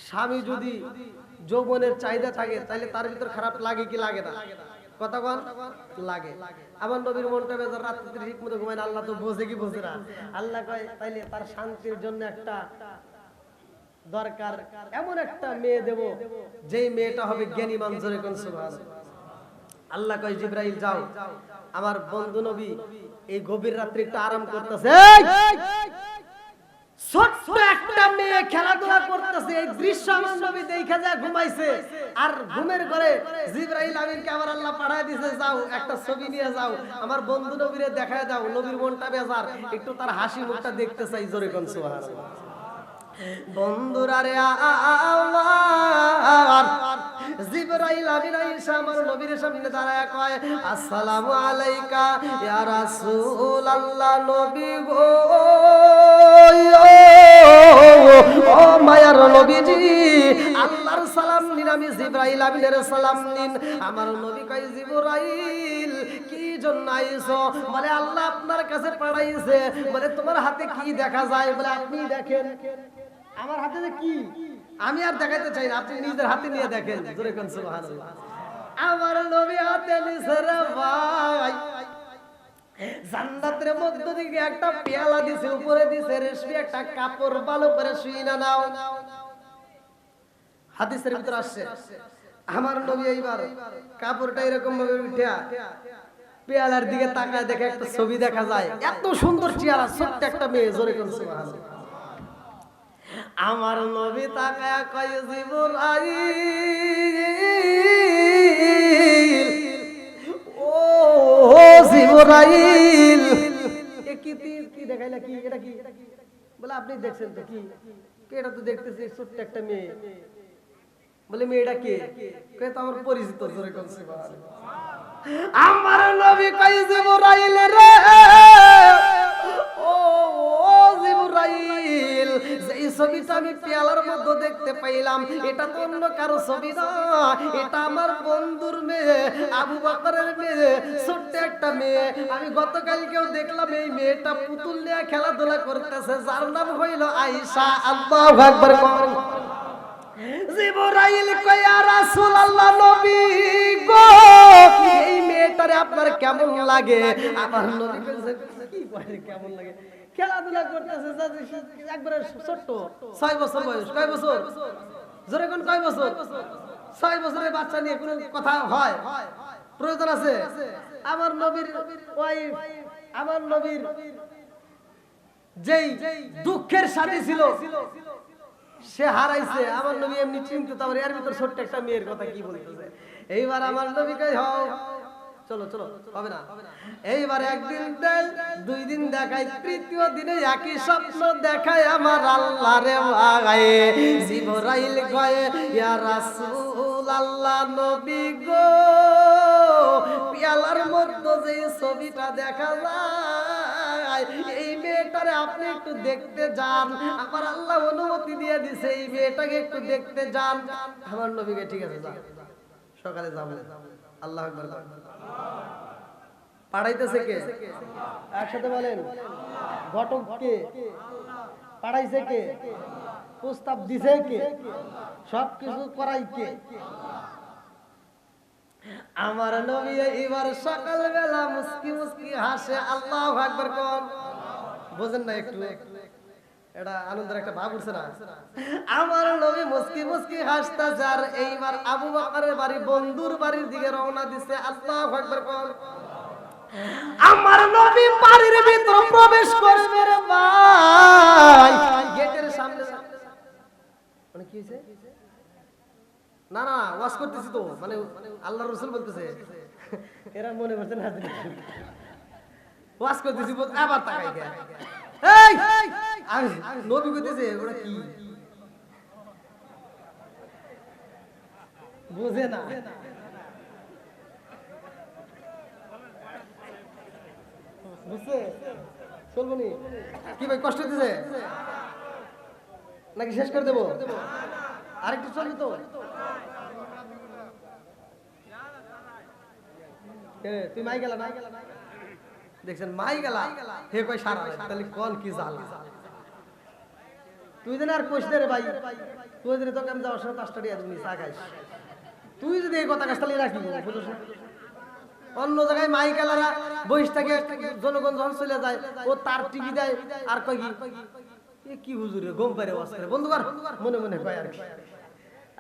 স্বামী যদি যৌবনের চাহিদা থাকে তাহলে তার ভিতর খারাপ লাগে কি লাগে না? কথা কোন লাগে। আমার নবীর মনটা বেজার, রাত্রিতে ঠিক মতো ঘুমায় না। আল্লাহ তো বোঝে কি বোঝে না? আল্লাহ কয় তাইলে তার শান্তির জন্য একটা দরকার, এমন একটা মেয়ে দেব যেই মেয়েটা হবে জ্ঞানী মান, জোরে কোন সুবহানাল্লাহ। আল্লাহ কয় জিবরাইল যাও, আমার বন্ধু নবী এই গভীর রাত্রে একটু আরাম করতেছে। ছোট্ট একটা মেয়ে খেলাধুলা করতেছে, এই দৃশ্য আমার নবী দেখে যায় ঘুমাইছে। আর ঘুমের ঘরে জিবরাইল আমিনকে আমার আল্লাহ পাঠায় দিয়েছে, যাও একটা ছবি নিয়ে যাও, আমার বন্ধু নবীরে দেখায় দাও, নবীর মনটা বেজার, একটু তার হাসি মুখটা দেখতে চাই, জোরে কোন সুবহানাল্লাহ। বন্ধুরা রে আমার জিবরাইল আমিন আয়েশা আমার নবীর সামনে দাঁড়ায় কয় আসসালামু আলাইকা ইয়া রাসূলুল্লাহ, নবী গো ও মায়ার নবীজি আল্লাহর সালাম নিন, আমি জিবরাইল আমিনের সালাম নিন। আমার নবী কয় জিবরাইল কি জন্য আইছো? বলে আল্লাহ আপনার কাছে পাঠাইছে। বলে তোমার হাতে কি দেখা যায়? বলে আপনি দেখেন। আমার হাতে যে কি আমি আর দেখাইতে চাই না, আপনি নিজের হাতে নিয়ে দেখেন, জোরে কোন সুবহানাল্লাহ। আমার নবী হাতে নিছে রে ভাই, জান্নাতের মধ্য থেকে একটা পেয়ালা দিছে, উপরে দিছে রেশমি একটা কাপড়, ভালো করে শুই না নাও। হাদিসের ভিতর আসছে আমার নবী এইবার কাপড়টা এরকম ভাবে উঠা পেয়ালার দিকে তাকায়, দেখে একটা ছবি দেখা যায়, এত সুন্দর চেহারা, ছোট্ট একটা মেয়ে, জোরে কোন সুবহানাল্লাহ। আমার নবী তাকায়া কয় জিবরাইল, ও জিবরাইল এ কি কি দেখাইলা? কি এটা কি? বলে আপনি দেখছেন তো কি? এটা তো দেখতেছি ছোট্ট একটা মেয়ে। বলে মেয়েটা কে? কয় তো আমার পরিচিত, জোরে কোন সুবহানাল্লাহ। আমার নবী কয় জিবরাইল রে, ও জিবরাইল এই ছবিটা আমি পেয়ালার মধ্যে দেখতে পাইলাম, এটা তো অন্য কারো ছবি না, এটা আমার বন্ধুর মেয়ে, আবু বকরের মেয়ে, ছোট্ট একটা মেয়ে। আমি গতকালকেও দেখলাম এই মেয়েটা পুতুল নিয়ে খেলাধুলা করতেছে, যার নাম হইল আয়েশা। আল্লাহু আকবার। জিবরাইল কয় ইয়া রাসূলুল্লাহ, নবী গো এই মেয়েটারে আপনার কেমন লাগে? আমার নবী বলেছে কি বলে কেমন লাগে? খেলাধুলা করতেছে, একবারে ছোট্ট, 6 বছর বয়স। কয় বছর? জোরে কোন কয় বছর? 6 বছরের বাচ্চা নিয়ে কোনো কথা হয়? প্রয়োজন আছে? আমার নবীর ওয়াইফ, আমার নবীর যেই দুঃখের সাথী ছিল সে হারাইছে, আমার নবী এমনি চিন্তিত, আবার এর ভিতর ছোট্ট একটা মেয়ের কথা কি বলতেছে। এইবার আমার নবী কয় হও চলো চলো, হবে না। এইবার একদিন দেয়, 2 দিন দেখায়, তৃতীয় দিনে একই স্বপ্ন দেখায় আমার আল্লাহ রে ভাই। জিবরাইল কয় ইয়া রাসূলুল্লাহ, নবী গো পেয়ালার মধ্যে যে ছবিটা দেখা যায় এই মেয়েটারে আপনি একটু দেখতে যান, আমার আল্লাহ অনুমতি দিয়ে দিছে, এই মেয়েটাকে একটু দেখতে যান। আমার নবীকে ঠিক আছে যান, সকালে যাবো। আল্লাহু আকবার। পাঠাইতেছে কে? একসাথে বলেন, ঘটক কে? পাঠাইছে কে? প্রস্তাব দিছে কে? সবকিছু করাই কে? আমার নবী এবার সকালবেলা মুস্কি মুস্কি হাসে। আল্লাহু আকবার কোন বুঝেন না? একটু এটা আনন্দের একটা ভাব উঠছে না? আমার নবী মুস্কি মুস্কি হাসতেছে, আর এইবার আবু বকরের বাড়ি বন্ধুর বাড়ির দিকে রওনা দিছে। আল্লাহু আকবার কোন। আমার নবী বাড়ির ভিতর প্রবেশ করবে রে ভাই, গেটের সামনে মানে কি হইছে? না না ওয়াজ করতেছি তো, মানে আল্লাহর রাসূল বলতেছে, এরা মনে করছে না ওয়াজ করতেছি, আবার তাকাই কে? এই আমি নবী কইতেছে, ওটা কি বুঝে না? বুঝছে? চলবো নি? কি ভাই কষ্ট হইতেছে নাকি শেষ করে দেবো? আরেকটু চলবে তো? তুই মাই গেলা না? দেখছেন মাই গেলা, হে কই সারা, তাহলে কোন কি জ্বালা? তুই যেন আর কোশ দে রে ভাই, তুই যদি তোকে আমি যাওয়ার সময় 5টা দিয়া দিবি চা খাইস, তুই যদি এই কথা কাজ তাহলে রাখবি বুঝছ না? অন্য জায়গায় মাইকেলারা বইস থাকে, জনগণ যখন চলে যায় ও তার টিভি দেয় আর কয় কি কি হুজুরে গম পারে ওয়াজ করে বন্ধু কর, মনে মনে কয় আর কি,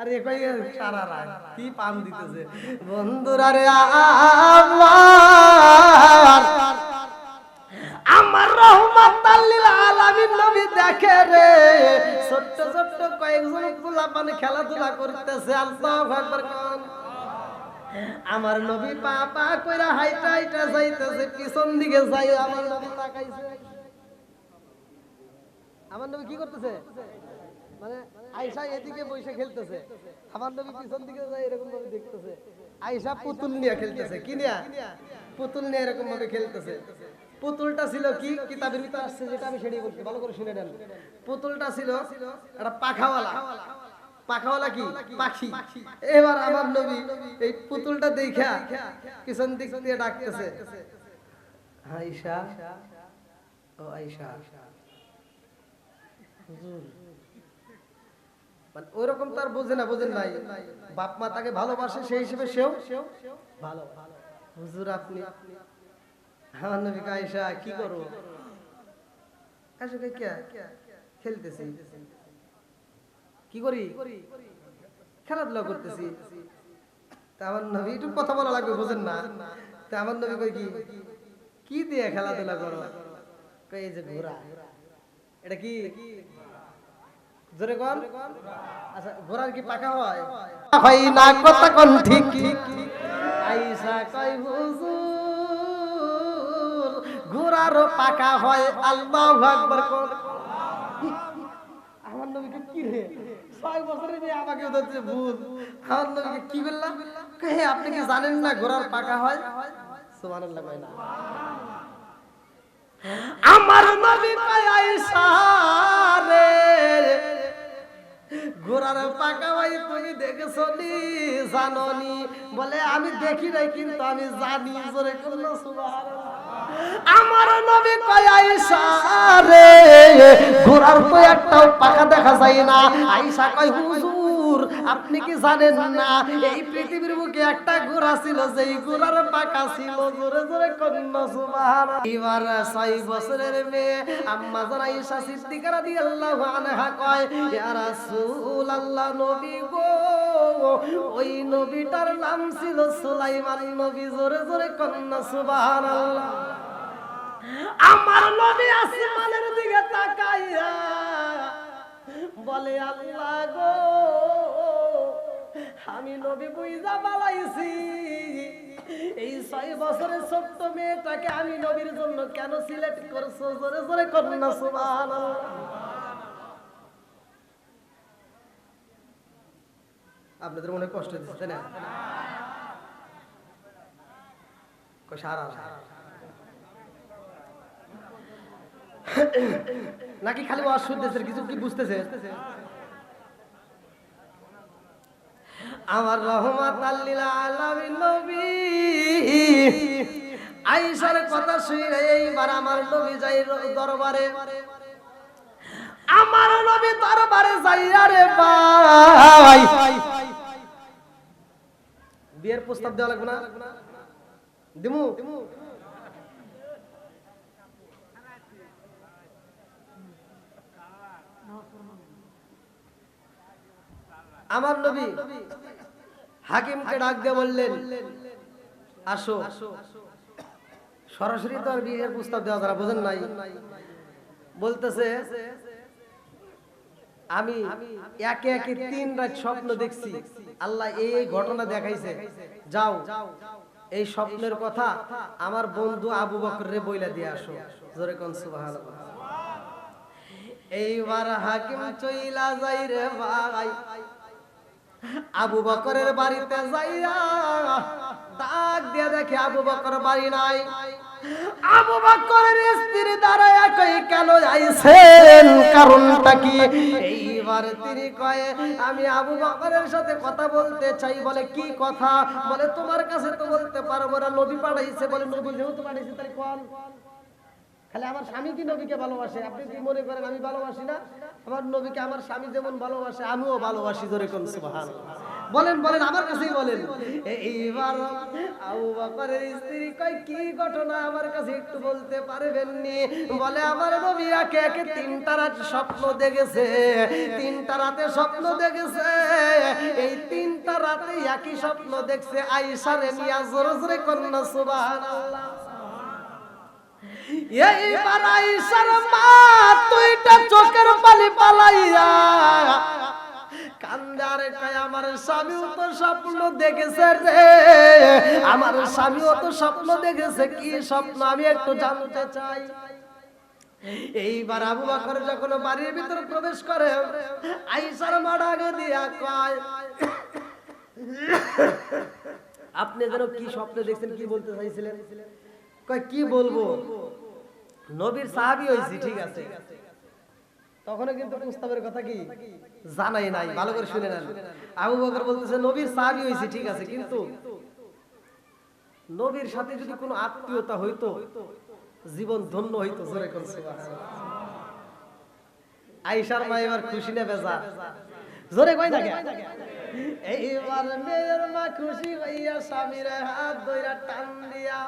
আরে কই সারা রাত কি পান দিতেছে বন্ধুরা রে। আমার রহমাতাল লিল আলামিন নবী দেখে রে, ছোট্ট ছোট্ট কয়েকজন পোলাপান খেলাধুলা করতেছে, আল্লাহু আকবার কোন। আমার নবী পা পা কইরা হাইটা হাইটা যাইতেছে, পিছন দিকে যাই আমার নবী তাকাইছে। আমার নবী কি করতেছে? মানে আয়েশা এদিকে বসে খেলতেছে, আমার নবী পিছন দিকে যায় এরকম ভাবে দেখতেছে। আয়েশা পুতুল নিয়ে খেলতেছে, কি নিয়ে? পুতুল নিয়ে এরকম ভাবে খেলতেছে। পুতুলটা ছিল কি কিতাবের ভিতরে আসছে, যেটা আমি সেটাই বলছি, ভালো করে শুনে নেন। পুতুলটা ছিল একটা পাখাওয়ালা। পাখাওয়ালা কি? পাখি। এবার আমার নবী এই পুতুলটা দেখা পিছন দিক দিয়ে ডাকতেছে, আয়েশা, ও আয়েশা। হুজুর মানে ওইরকম তার বোঝে না, বোঝেন নাই, বাপ মা তাকে ভালোবাসে সেই হিসেবে সেও ভালো। হুজুর আপনি, আমার নবী আয়েশা কি করো? আয়েশা কে খেলতেছি। কি করি? খেলাধুলা করতেছি। তা আমার নবী একটু কথা বলা লাগবে, বোঝেন না? তা আমার নবী কই কি দিয়ে খেলাধুলা করো? কই এই যে ঘোড়া। এটা কি জোরে কোন? আচ্ছা ঘোড়ার কি পাখা হয়? হয় না কথা কোন ঠিক। আয়েশা কই হুজুর ঘোড়ারও পাখা হয়, আল্লাহু আকবার কোন। আমার নবীকে কি রে 6 বছরের মেয়ে আমাকে ধরছে ভূত। আমার নবীকে কি বললাম? হে আপনি কি জানেন না ঘোড়ার পাখা হয়? সুবহানাল্লাহ কয় না। আমার নবী কয় আয়েশা রে ঘোড়ার পাকা ভাই তুমি দেখেছো নি জানো নি? বলে আমি দেখি নাই কিন্তু আমি জানি। জোরে করলো সুবহানাল্লাহ। আমার নবী কয় আয়েশা রে ঘোড়ার তো একটাও পাকা দেখা যায় না। আয়েশা কয় হুজুর আপনি কি জানেন না এই পৃথিবীর বুকে একটা ঘোড়া ছিল, যেই ঘোড়ার পাকা ছিল। জোরে জোরে করলো সুবহানাল্লাহ। এবার 6 বছরের মেয়ে আম্মা জান আয়েশা সিদ্দিকা রাদিয়াল্লাহু আনহা কয় ইয়া রাসূলুল্লাহ নবী গো ওই নবীটার নাম ছিল সুলাইমান নবী। জোরে জোরে করলো সুবহানাল্লাহ। আমার নবী আসমানের দিকে তাকাইয়া বলে আল্লাহ গো আমি নবী বুইজা বালাইছি এই 6 বছরের ছোট্ট মেয়েটাকে আমি নবীর জন্য কেন সিলেক্ট করছো? জোরে জোরে করুন না সুবহানাল্লাহ। আপনাদের মনে কষ্ট দিচ্ছে না? সারা নাকি খালি ওয়াজ শুনতেছে, কিছু কি বুঝতেছে? আমার রহমাতাল লিল আলামিন নবী আয়েশার কথা শুনে এইবার আমার নবী যাই দরবারে। আমার নবী দরবারে যাইয়া রে ভাই বিয়ের প্রস্তাব দেওয়া লাগবে না? দিমু আমার নবী হাকিমকে ডাক দিয়ে বললেন আসো সরাসরি তো আর বিয়ের প্রস্তাব দেওয়া যারা বোঝেন নাই, বলতেছে আমি একে একে 3 রাত স্বপ্ন দেখছি, আল্লাহ এই ঘটনা দেখাইছে, যাও এই স্বপ্নের কথা আমার বন্ধু আবু বকরে বইলা দিয়ে আসো। জোরে কোন সুবহানাল্লাহ। এইবার হাকিম চইলা যাই রে ভাই আবু বকরের বাড়িতে যাইয়া ডাক দিয়ে দেখে আবু বকর বাড়ি নাই। আবু বকরের স্ত্রী দাঁড়ায়া কই কেন আইছেন, কারণটা কি? এইবার তিনি কয়ে আমি আবু বকরের সাথে কথা বলতে চাই। বলে কি কথা? বলে তোমার কাছে তো বলতে পারবো না, নবী পাঠাইছে। বলে নবী যেহেতু পাঠাইছে তাই কোন খালি আমার স্বামী কি নবীকে ভালোবাসে? আপনি কি মনে করেন আমি ভালোবাসি না? আমার নবীকে আমার স্বামী যেমন ভালোবাসে আমিও ভালোবাসি। জোরে কোন সুবহানাল্লাহ। বলেন বলেন আমার কাছেই বলেন। এইবার আবু বকরের স্ত্রী কয় কি ঘটনা আমার কাছে একটু বলতে পারবেন নি? বলে আমার নবী একে একে 3টা রাত স্বপ্ন দেখেছে, 3টা রাতে স্বপ্ন দেখেছে। এই 3টা রাতে একই স্বপ্ন দেখছে আয়েশারে নিয়া। জোরে জোরে কন্যা সুবহানাল্লাহ। এইবার আয়েশার মা দুইটা চোখের পানি পালাইয়া কান্দারে কয় আমার স্বামীও তো স্বপ্ন দেখেছে রে, আমার স্বামীও তো স্বপ্ন দেখেছে। কি স্বপ্ন আমি একটু জানতে চাই। এইবার আবু বকর যখন বাড়ির ভিতর প্রবেশ করে আয়েশার মা ডাক দিয়া কয় আপনি যেন কি স্বপ্ন দেখছেন, কি বলতে চাইছিলেন? কয় কি বলবো, নবীর সাহাবী হইছি ঠিক আছে, তখন কিন্তু প্রস্তাবের কথা কি জানাই নাই, ভালো করে শুনে নেন। আবু বকর বলতেছে নবীর সাহাবী হইছি ঠিক আছে, কিন্তু নবীর সাথে যদি কোনো আত্মীয়তা হইতো জীবন ধন্য হইতো। জোরে কোন সুবহানাল্লাহ। আয়েশার মা এবার খুশি না বেজার? জোরে কই না কেন? এইবার মেয়ের মা খুশি হইয়া স্বামীর হাত ধইরা টান দিয়া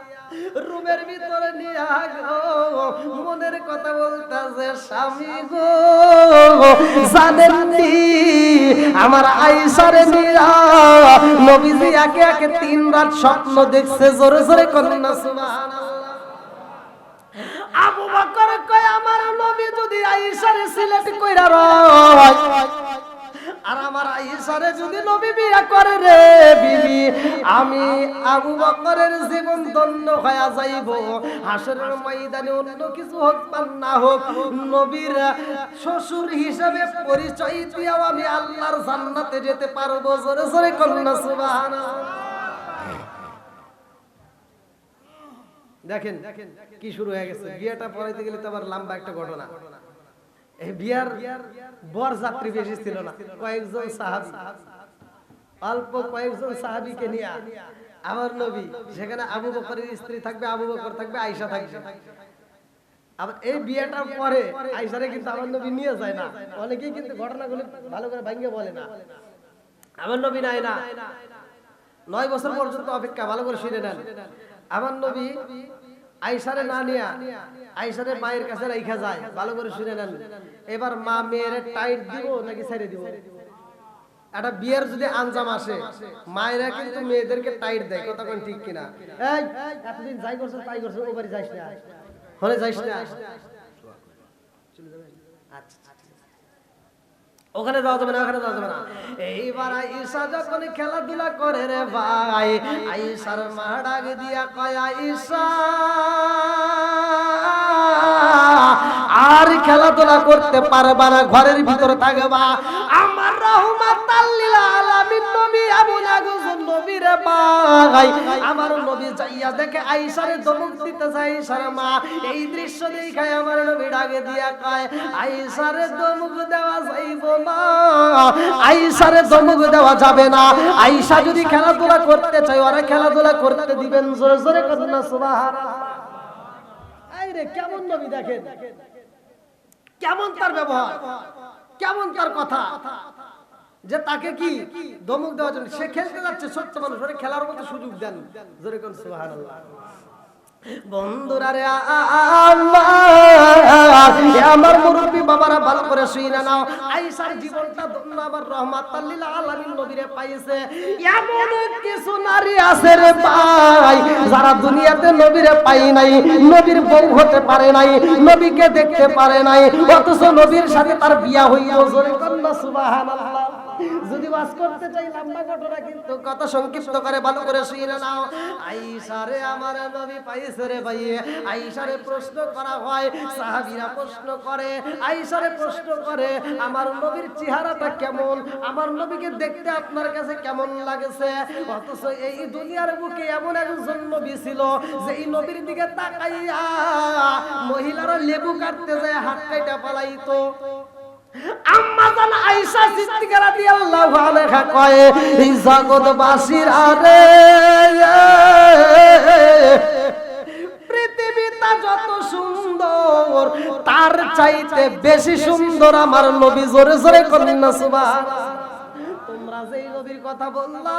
রুমের ভিতরে নিয়া গো মনের কথা বলতাছে, স্বামী গো জানেননি আমার আয়েশারে নিয়া নবীজি একে একে 3 রাত স্বপ্ন দেখছে। জোরে জোরে কন্যা সুবহানাল্লাহ। আবু বকর কয় আমার নবী যদি আয়েশারে সিলেট কইরা রয় আর আমার আয়েশারে যদি নবী বিয়ে করে রে বিবি, আমি আবু বকরের জীবন ধন্য হয়ে যাইব। হাসরের ময়দানে অন্য কিছু হোক বা না হোক নবীর শ্বশুর হিসেবে পরিচয় দিয়েও আমি আল্লাহর জান্নাতে যেতে পারবো। জোরে জোরে কন্যা সুবহানাল্লাহ। দেখেন কি শুরু হয়ে গেছে। বিয়েটা পড়াইতে গেলে তো আবার লম্বা একটা ঘটনা। এই বিয়ার বর যাত্রী বেশি ছিল না, কয়েকজন সাহাবী, অল্প কয়েকজন সাহাবীকে নিয়ে আমার নবী সেখানে আবু বকরের স্ত্রী থাকবে, আবু বকর থাকবে, আয়েশা থাকবে। আবার এই বিয়েটার পরে আয়েশারে কিন্তু আমার নবী নিয়ে যায় না। অনেকেই কিন্তু ঘটনাগুলো ভালো করে ভাঙিয়ে বলে না। আমার নবী নাই না 9 বছর পর্যন্ত অপেক্ষা। ভালো করে শুনে নেন। আমার নবী আয়েশারে না নিয়া আয়েশারে মায়ের কাছে রাইখা যায়। ভালো করে শুনে নেন। এবার মা মেয়েরে টাইট দিব নাকি ছেড়ে দিব? একটা বিয়ের যদি আঞ্জাম আসে মায়েরা কিন্তু মেয়েদেরকে টাইট দেয়। কথা কোন ঠিক কিনা? এই এতদিন যাই করছ তাই করছ, ও বাড়ি যাইস না, হলে যাইস না, আচ্ছা ওখানে যাওয়া যাবে না, ওখানে যাওয়া যাবে না। এইবার আয়েশা যখন খেলাধুলা করে রে ভাই, আয়েশার মা ডাক দিয়া কয় আয়েশা আর খেলাধুলা করতে পারবা না, ঘরের ভিতরে থাকবা। আমার রাহমাতাল লিল আলামিন নবী আবু নাগুজুন নবীর ভাই, আমার নবী যাইয়া দেখে আয়েশারে ধমক দিতে যায়। আয়েশার মা এই দৃশ্য দেখে আমার নবী ডাকে দিয়া কয় আয়েশারে ধমক দেওয়া যাইব না, আয়েশারে ধমক দেওয়া যাবে না। আয়েশা যদি খেলাধুলা করতে চায় ওরা খেলাধুলা করতে দিবেন। জোরে জোরে করেন না সুবহানাল্লাহ। আরে কেমন নবী দেখেন, কেমন তার ব্যবহার, কেমন তার কথা, যে তাকে কি ধমক দেওয়ার জন্য সে খেলতে যাচ্ছে, ছোট্ট মানুষ ওরে খেলার মতো সুযোগ দেন। জোরে কোন সুবহানাল্লাহ। বন্ধুরা রে আমার মুরব্বী বাবারা ভালো করে শুনে নাও। আয়েশার জীবনটা ধন্য পুত্র আবার রাহমাতাল লিল আলামিন নবীরে পাইছে। এমন কিছু নারী আছে রে ভাই যারা দুনিয়াতে নবীরে পাই নাই, নবীর বউ হতে পারে নাই, নবীকে দেখতে পারে নাই, অথচ নবীর সাথে তার বিয়া হইয়াও জোরে কন্না সুবহানাল্লাহ। যদি ওয়াজ করতে চাই লম্বা ঘটনা, কিন্তু কথা সংক্ষিপ্ত করে ভালো করে শুনে নাও। আয়েশা রে আমার নবী পাইছে রে ভাই। আয়েশারে প্রশ্ন করা হয়, সাহাবীরা প্রশ্ন করে, আয়েশারে প্রশ্ন করে আমার নবীর চেহারাটা কেমন, আমার নবীকে দেখতে আপনার কাছে কেমন লাগেছে? অথচ এই দুনিয়ার বুকে এমন একজন নবী ছিল যে এই নবীর দিকে তাকাইয়া মহিলারা লেবু কাটতে যায় হাত কাটা পালাইতো। আম্মা জান আয়েশা সিদ্দিকা রাদিয়াল্লাহু আনহা কয়, এই জগৎবাসীর আরে পৃথিবীটা যত সুন্দর তার চাইতে বেশি সুন্দর আমার নবী। জোরে জোরে কন্না সুবহানাল্লাহ। তোমরা যেই নবীর কথা বললা,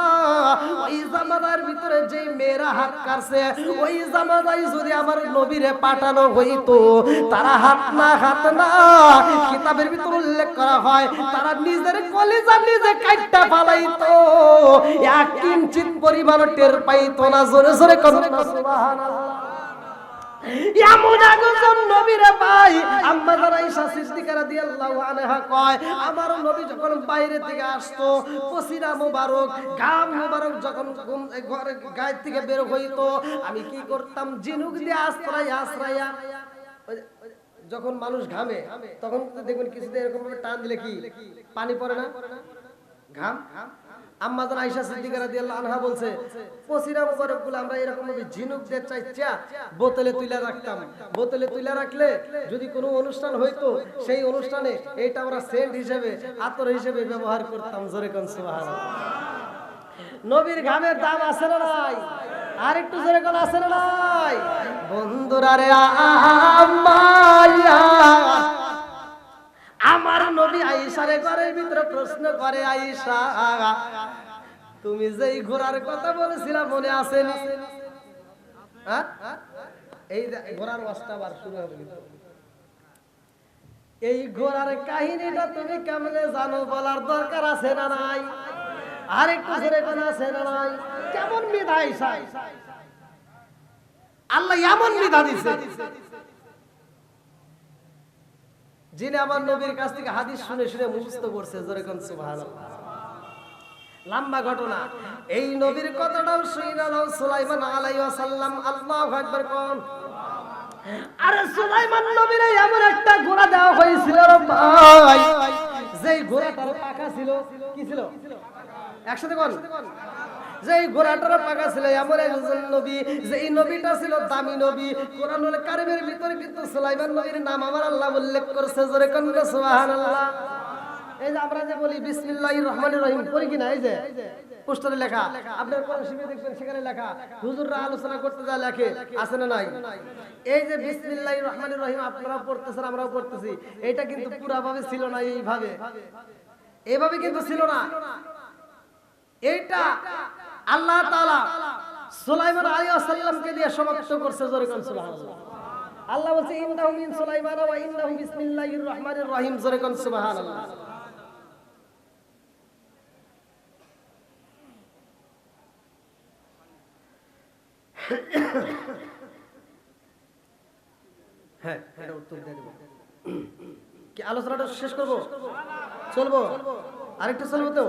ওই জামানার ভিতরে যেই মেয়েরা হাত কাটছে, ওই জামানায় যদি আমার নবীরে পাঠানো হইতো, তারা হাত না কিতাবের ভিতর উল্লেখ করা হয় তারা নিজের কলিজা নিজে কাটটা ফালাইতো, এক কিঞ্চিত পরিমাণ টের পাইতো না। জোরে জোরে কন্না সুবহানাল্লাহ। এমন একজন নবীরে ভাই আম্মা জান আয়েশা সিদ্দিকা রাদিয়াল্লাহু আনহা কয়, আমার নবী যখন বাইরে থেকে আসতো, পসিনা মোবারক ঘাম মোবারক যখন ঘরে গায়ে থেকে বের হইতো, আমি কি করতাম, ঝিনুক দিয়ে আশ্রয়া যখন মানুষ ঘামে তখন দেখবেন কিছুতে এরকম ভাবে টান দিলে কি পানি পড়ে না, ঘাম। আম্মা জান আয়েশা সিদ্দিকা রাদিয়াল্লাহু আনহা বলছে, পসিনা মোবারকগুলো আমরা এরকম ভাবে ঝিনুক দিয়ে চাইচা বোতলে তুইলা রাখতাম। বোতলে তুইলা রাখলে যদি কোনো অনুষ্ঠান হইতো, সেই অনুষ্ঠানে এইটা আমরা সেন্ট হিসেবে, আতর হিসেবে ব্যবহার করতাম। জোরে কোন সুবহানাল্লাহ। নবীর ঘামের দাম আছে না নাই? আর একটু জোরে কোন আছে না নাই? বন্ধুরা রে আমার নবী আয়েশারে ঘরের ভিতরে প্রশ্ন করে, আয়েশা তুমি যেই ঘোড়ার কথা বলেছিলা মনে আছে নি? এই ঘোড়ার ওয়াজটা আবার শুরু হবে। এই ঘোড়ার কাহিনীটা তুমি কেমনে জানো, বলার দরকার আছে না নাই? আর একটু জোরে কোন আছে না নাই? কেমন মেধা আয়েশা, আল্লাহ এমন মেধা দিছে, যিনি আমার নবীর কাছ থেকে হাদিস শুনে শুনে মুখস্থ করছে। জোরে কোন সুবহানাল্লাহ। লম্বা ঘটনা, এই নবীর কথাটাও শুনে নাও। সুলাইমান আলাইহিস সালাম, আল্লাহু আকবার কোন। আরে সুলাইমান নবীর এমন একটা ঘোড়া দেওয়া হয়েছিল রে ভাই, যেই ঘোড়াটার পাখা ছিল, কি ছিল? একসাথে কোন। যেই ঘোড়াটার পাখা ছিল এমন একজন নবী, যেই নবীটা ছিল দামি নবী। কোরআনুল কারীমের ভিতরে কিন্তু সুলাইমান নবীর নাম আমার আল্লাহ উল্লেখ করেছে। জোরে কোন সুবহানাল্লাহ। এই যে আমরা যে বলি বিসমিল্লাহির রহমানির রহিম পড়ি কিনা, এই যে পোস্টারে লেখা, আপনার কোরআন শরীফে দেখবেন সেখানে লেখা, হুজুররা আলোচনা করতে যা লেখে আছে না নাই? এই যে বিসমিল্লাহির রহমানির রহিম আপনারা পড়তেছেন, আমরাও পড়তেছি, এটা কিন্তু পুরাভাবে ছিল না। এইভাবে কিন্তু ছিল না। এইটা আল্লাহ তাআলা সুলাইমান আলাইহিস সালামকে দিয়ে সমাপ্ত করছে। জোরে কোন সুবহানাল্লাহ। আল্লাহ বলছে ইন্নাহু মিন সুলাইমান ওয়া ইন্নাহু বিসমিল্লাহির রহমানির রহিম। জোরে কোন সুবহানাল্লাহ। হ্যাঁ, এটা উত্তর দিয়ে দেব। কি আলোচনাটা শেষ করব? চলবো? আরেকটু চলবো তো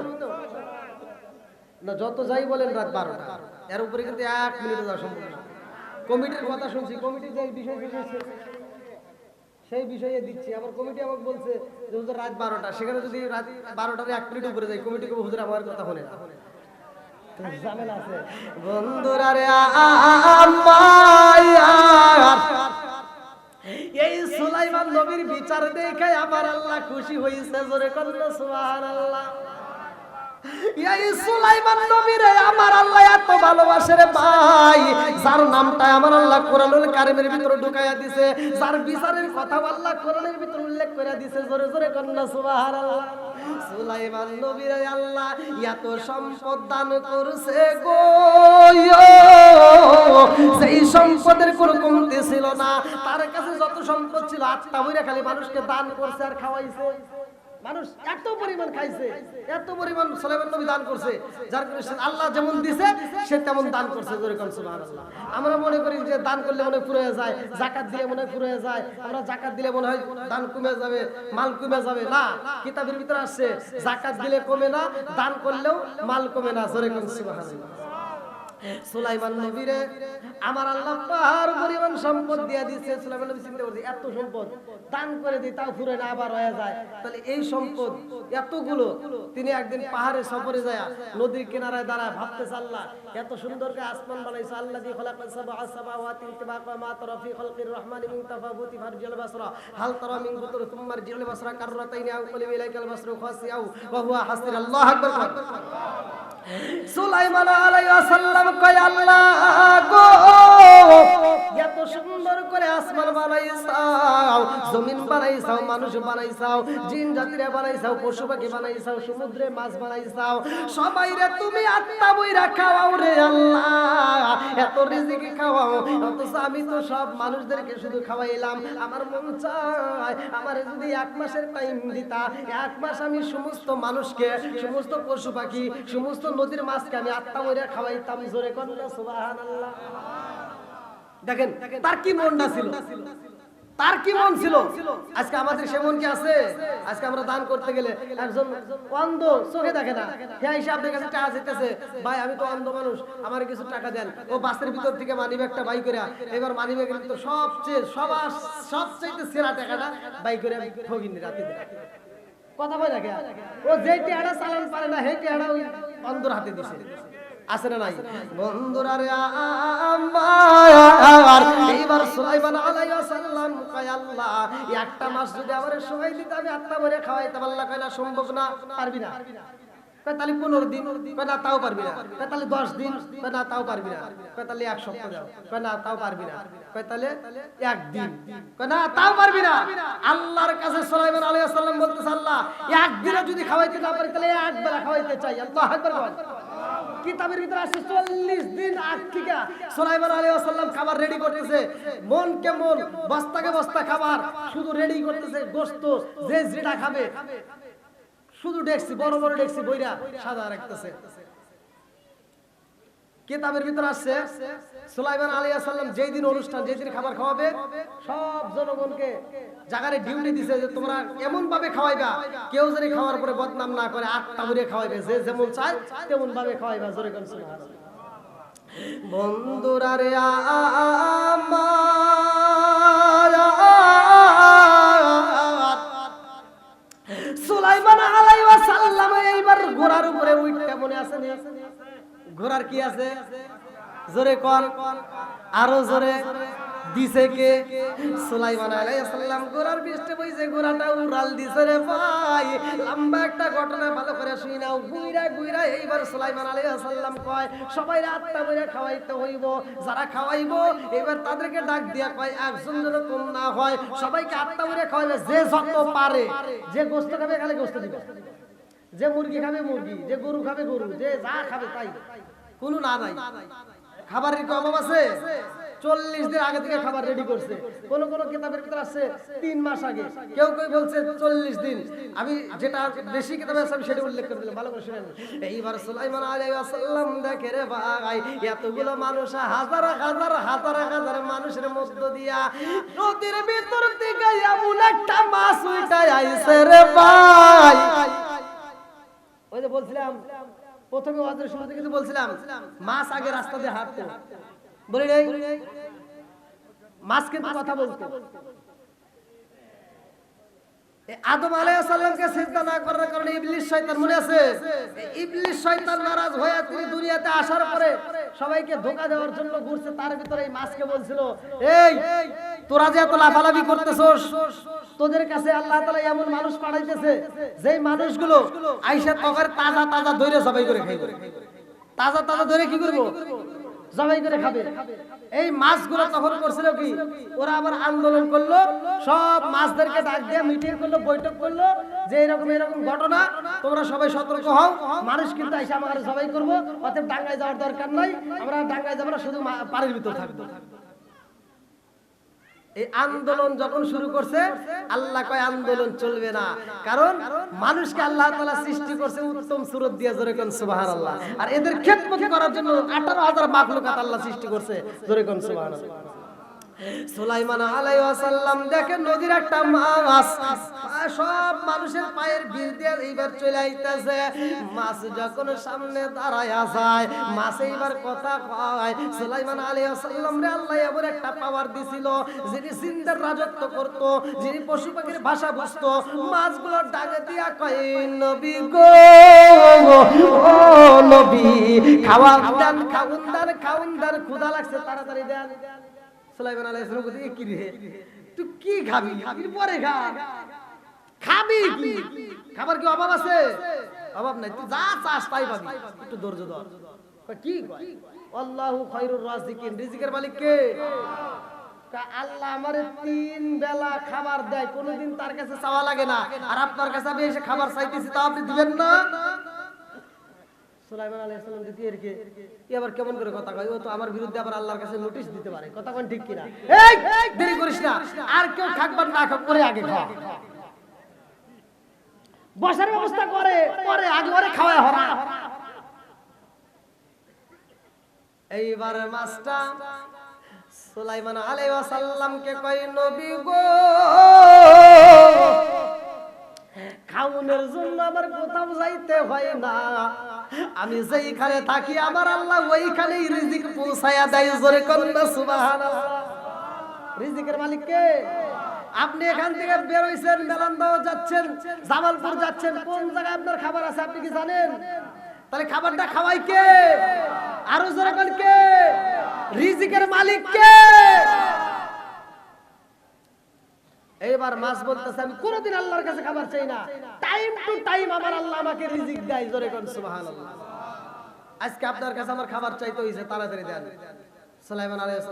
না? যত যাই বলেন রাত 12টা, এর উপরে কিন্তু 1 মিনিটও যাওয়া সম্ভব না। কমিটির কথা শুনছি, কমিটির যে বিষয় দিয়েছে সেই বিষয়ে দিচ্ছি। আবার কমিটি আমাকে বলছে যে হুজুর রাত 12টা, সেখানে যদি রাত 12টার 1 মিনিট উপরে যাই, কমিটিকে হুজুর আমার কথা শুনে না, ঝামেলা আছে। বন্ধুরা রে এই সুলাইমান নবীর বিচার দেখে আমার আল্লাহ খুশি হয়েছে। জোরে কন্না সুবহানাল্লাহ। এই সুলাইমান নবীরে আমার আল্লাহ এত ভালোবাসে রে ভাই, যার নামটা আমার আল্লাহ কোরআনুল কারীমের ভিতরে ঢুকাইয়া দিয়েছে, যার বিচারের কথা আল্লাহ কোরআনের ভিতরে উল্লেখ করে দিয়েছে। জোরে জোরে কন্না সুবহানাল্লাহ। সুলাইমান নবীরে আল্লাহ এত সম্পদ দান করেছে গো, সেই সম্পদের কোনো কমতি ছিল না। তার কাছে যত সম্পদ ছিল 8টা বইরা খালি মানুষকে দান করছে আর খাওয়াইছে। মানুষ এত পরিমাণ খাইছে, এত পরিমাণ সুলাইমান নবী দান করছে, যার কারণে আল্লাহ যেমন দিছে সে তেমন দান করছে। সুবহানাল্লাহ। আমরা মনে করি যে দান করলে মনে পুরো হয়ে যায়, যাকাত দিলে মনে পুরো হয়ে যায়, আমরা যাকাত দিলে মনে হয় দান কমে যাবে, মাল কমে যাবে। না, কিতাবের ভিতরে আসছে যাকাত দিলে কমে না, দান করলেও মাল কমে না। জোরে কোন সুবহানাল্লাহ। সুলাইমান নবীরে আমার আল্লাহ পাহাড় পরিমাণ সম্পদ দিয়ে দিয়েছে। সুলাইমান নবী চিন্তা করছে এত সম্পদ দান করে দিই তাও ফুরে না, আবার হয়ে যায়। তাহলে এই সম্পদ এতগুলো, তিনি একদিন পাহাড়ে সফরে যায় নদীর কিনারায় দাঁড়ায় ভাবতেছে আল্লাহ এত সুন্দর করে আসমান বানাইছে, আল্লাহ দি খলাকাস সাবআ সামাওয়াতি তিবাকা মা তারা ফি খালকির রহমানি মিন তাফাবুতি ফারজিল বাসরা হাল তারা মিন ফুতুর সুম্মা রজিল বাসরা কাররাতাইনি আও কলিম ইলাইকাল বাসরু খাসিয়াও ওয়া হুয়া হাসির। আল্লাহু আকবার। সুলাইমান আলাইহিস সালাম কয় আল্লাহ গো এত সুন্দর করে আসমান বানাইছাও, জমিন বানাইছাও, মানুষ বানাইছাও, জিন জাতিরে বানাইছাও, পশু পাখি বানাইছাও, সমুদ্রে মাছ বানাইছাও, সবাইরে তুমি আত্মা বইরা খাওয়াও রে আল্লাহ, এত রিজিক খাওয়াও। অথচ আমি তো সব মানুষদেরকে শুধু খাওয়াইলাম। আমার মন চায় আমার যদি 1 মাসের টাইম দিতা, 1 মাস আমি সমস্ত মানুষকে, সমস্ত পশু পাখি, সমস্ত নদীর মাছকে আমি আত্মা বইরা খাওয়াইতাম। জোরে কোন সুবহানাল্লাহ। দেখেন তার কি মনটা ছিল, তার কি মন ছিল। আজকে আমাদের সে মন কি আছে? আজকে আমরা দান করতে গেলে একজন অন্ধ, চোখে দেখে না, হ্যাঁ এসে আপনার কাছে টাকা চাইতেছে, ভাই আমি তো অন্ধ মানুষ আমার কিছু টাকা দেন। ও বাসের ভিতর থেকে মানিব্যাগটা বাই করে, এবার মানিব্যাগের ভিতর সবচেয়ে সেরা টাকাটা বাই করে ঠগিনি রাতে কথা বলে দেখে। ও যে টাকাটা চালান পারে না সেই টাকাটা ওই অন্ধর হাতে দিছে। আছে না নাই বন্ধুরা রে আমার? এইবার সুলাইমান আলাইহিস সালাম কয় আল্লাহ একটা মাস যদি আমারে সময় দিতে আমি আত্মা ভরে খাওয়াইতাম। আল্লাহ কয় না সম্ভব না, পারবি না। কয় তাহলে 15 দিন, কয় না তাও পারবি না। কয় তাহলে 10 দিন, কয় না তাও পারবি না। কয় তাহলে 1 সপ্তাহ দাও, কয় না তাও পারবি না। কয় তাহলে 1 দিন, কয় না তাও পারবি না। আল্লাহর কাছে সুলাইমান আলাইহিস সালাম বলতেছে আল্লাহ একদিনে যদি খাওয়াইতে না পারি তাহলে এক বেলা খাওয়াইতে চাই। আল্লাহু আকবার বল। কিতাবের ভিতরে আছে 40 দিন আগ থেকে সুলাইমান আলাইহিস সালাম খাবার রেডি করতেছে, মন কে মন, বস্তাকে বস্তা খাবার শুধু রেডি করতেছে, গোশত যে যেটা খাবে শুধু ডেকছি, বড় বড় ডেকছি বইরা সাদা রাখতেছে। কিতাবের ভিতরে আছে সুলাইমান আলাইহিস সালাম যেই দিন অনুষ্ঠান, যেই দিন খাবার খাওয়াবে সব জনগণকে জায়গায় ডিউটি দিছে যে তোমরা এমন ভাবে খাওয়াইবা কেউ যদি খাওয়ার পরে বদনাম না করে, আটটা ভরে খাওয়াইবে, যে যেমন চায় তেমন ভাবে খাওয়াইবা। জোরে কোন সুবহানাল্লাহ। বন্ধুরা রে আমার সুলাইমান আলাইহিস সালাম এইবার ঘোড়ার উপরে উঠতে মনে আছে না? ঘোড়ার কি আছে? জোরে কোন, আরো জোরে। দিছে কে? সুলাইমান আলাইহিস সালাম ঘোড়ার পৃষ্ঠে বইছে, ঘোড়াটা উড়াল দিছে রে ভাই। লম্বা একটা ঘটনা ভালো করে শুই নাও। গুইরা গুইরা এইবার সুলাইমান আলাইহিস সালাম কয় সবাই আত্মা বইরা খাওয়াইতে হইব, যারা খাওয়াইবো এবার তাদেরকে ডাক দিয়া কয় একজন যেন কম না হয়, সবাইকে আত্মা বইরা খাওয়াইবে, যে যত পারে। যে গোশত খাবে খালি গোশত দিবে, যে মুরগি খাবে মুরগি, যে গরু খাবে গরু, যে যা খাবে তাই, কোনো না নাই। খাবারের কি অভাব আছে? 40 দিন আগে থেকে খাবার রেডি করছে। কোন কোন কিতাবের ভিতরে আছে 3 মাস আগে, কেউ কেউ বলছে 40 দিন। আমি যেটা বেশি কিতাবে আছে আমি সেটা উল্লেখ করে দিলাম, ভালো করে শুনেন। এইবার সুলাইমান আলাইহিস সালাম দেখে রে ভাই এতগুলো মানুষ, হাজার হাজার হাজার হাজার মানুষের মধ্য দিয়া নদীর ভিতর থেকে এমন একটা মাছ উঠে আইছে রে ভাই। ওই যে বলছিলাম প্রথমে ওয়াজের শুরুতে কিন্তু বলছিলাম মাছ আগে রাস্তা দিয়ে হাঁটতো, বলি নাই? মাছ কিন্তু কথা বলতো। আদম আলাইহিস সালামকে সিজদা না করার কারণে ইবলিস শয়তান, মনে আছে? ইবলিস শয়তান নারাজ হয়ে তিনি দুনিয়াতে আসার পরে সবাইকে ধোঁকা দেওয়ার জন্য ঘুরছে। তার ভিতরে এই মাছকে বলছিল এই তোরা যে এত লাফালাফি করতেছস, তোদের কাছে আল্লাহ তাআলা এমন মানুষ পাঠাইতেছে যেই মানুষগুলো আইসা তখন তাজা তাজা ধরে জবাই করে খাইবে। তাজা তাজা ধরে কি করব? জবাই করে খাবে। এই মাছগুলো তখন করছিল কি, ওরা আবার আন্দোলন করলো, সব মাছদেরকে ডাক দিয়ে মিটিং করলো, বৈঠক করলো যে এরকম এরকম ঘটনা, তোমরা সবাই সতর্ক হও, মানুষ কিন্তু এসে আমাদের জবাই করবো, অতএব ডাঙ্গায় যাওয়ার দরকার নাই, আমরা ডাঙ্গায় যাবো না, শুধু পানির ভিতর থাকবো। এই আন্দোলন যখন শুরু করছে আল্লাহ কয় আন্দোলন চলবে না, কারণ মানুষকে আল্লাহ তাআলা সৃষ্টি করছে উত্তম সুরত দিয়ে, জোরে কোন সুবহানাল্লাহ। আর এদের খেদমত করার জন্য 18,000 মাখলুকাত আল্লাহ সৃষ্টি করছে, জোরে কোন সুবহানাল্লাহ। সুলাইমান আলাইহিস সালাম দেখেন নদীর একটা মাছ সব মানুষের পায়ের ভিড় দিয়ে এইবার চলে আইতাছে। মাছ যখন সামনে দাঁড়ায়া যায়, মাছ এইবার কথা কয়। সুলাইমান আলাইহিস সালাম রে আল্লাহ এমন একটা পাওয়ার দিছিল, যিনি জিন্দার রাজত্ব করত, যিনি পশু পাখির ভাষা বুঝতো। মাছগুলোর ডাকে দিয়া কয়, নবী গো, ও নবী, খাওয়ান দেন, খাউন দেন, খাউন দেন, ক্ষুধা লাগছে তাড়াতাড়ি দেন। সুলাইমান আলাইহিস সালাম বলে, কি রে তুই কি খাবি? পরে খা, খাবি কি? খাবার কি অভাব আছে? অভাব নাই, তুই যা চাস তাই পাবি, একটু ধৈর্য ধর। কি কয়? আল্লাহু খায়রুর রাযিকিন, রিজিকের মালিক কে? আল্লাহ আমারে 3 বেলা খাবার দেয়, কোনোদিন তার কাছে চাওয়া লাগে না। আর আপনার কাছে আমি এসে খাবার চাইতেছি, তা আপনি দিবেন না? সুলাইমান আলাইহিস সালাম দিতে এরকে এবার কেমন করে কথা কয়, ও তো আমার বিরুদ্ধে আবার আল্লাহর কাছে নোটিশ দিতে পারে, কথা কোন ঠিক কিনা? এই দেরি করিস না, আর কেউ খাকবার না খাক করে আগে খা। বসার ব্যবস্থা করে পরে আগে ওরে খাওয়ায় হরা। এইবার মাছটা সুলাইমান আলাইহিস সালামকে কয়, নবী গো, খাউনের জন্য আমার কোথাও যাইতে হয় না, আমি যেইখানে থাকি আমার আল্লাহ ওইখানেই রিজিক পৌঁছায়া দেয়, জোরে কোন সুবহানাল্লাহ। রিজিকের মালিক কে? আপনি এখান থেকে বের হইছেন, মেলান্দাও যাচ্ছেন, জামালপুর যাচ্ছেন, কোন জায়গায় আপনার খাবার আছে আপনি কি জানেন? তাহলে খাবারটা খাওয়াই কে? আরো জোরে কোন কে? রিজিকের মালিক কে? এইবার মাছ বলতেছে, আমি কোনদিন আল্লাহর কাছে খাবার চাই না, টাইম টু টাইম আমার আল্লাহ আমাকে রিজিক দেয়, জোরে কোন সুবহানাল্লাহ। আজকে আপনার কাছে আমার খাবার চাইতে হইছে, তাড়াতাড়ি দেন। সুলাইমান আলাইহিস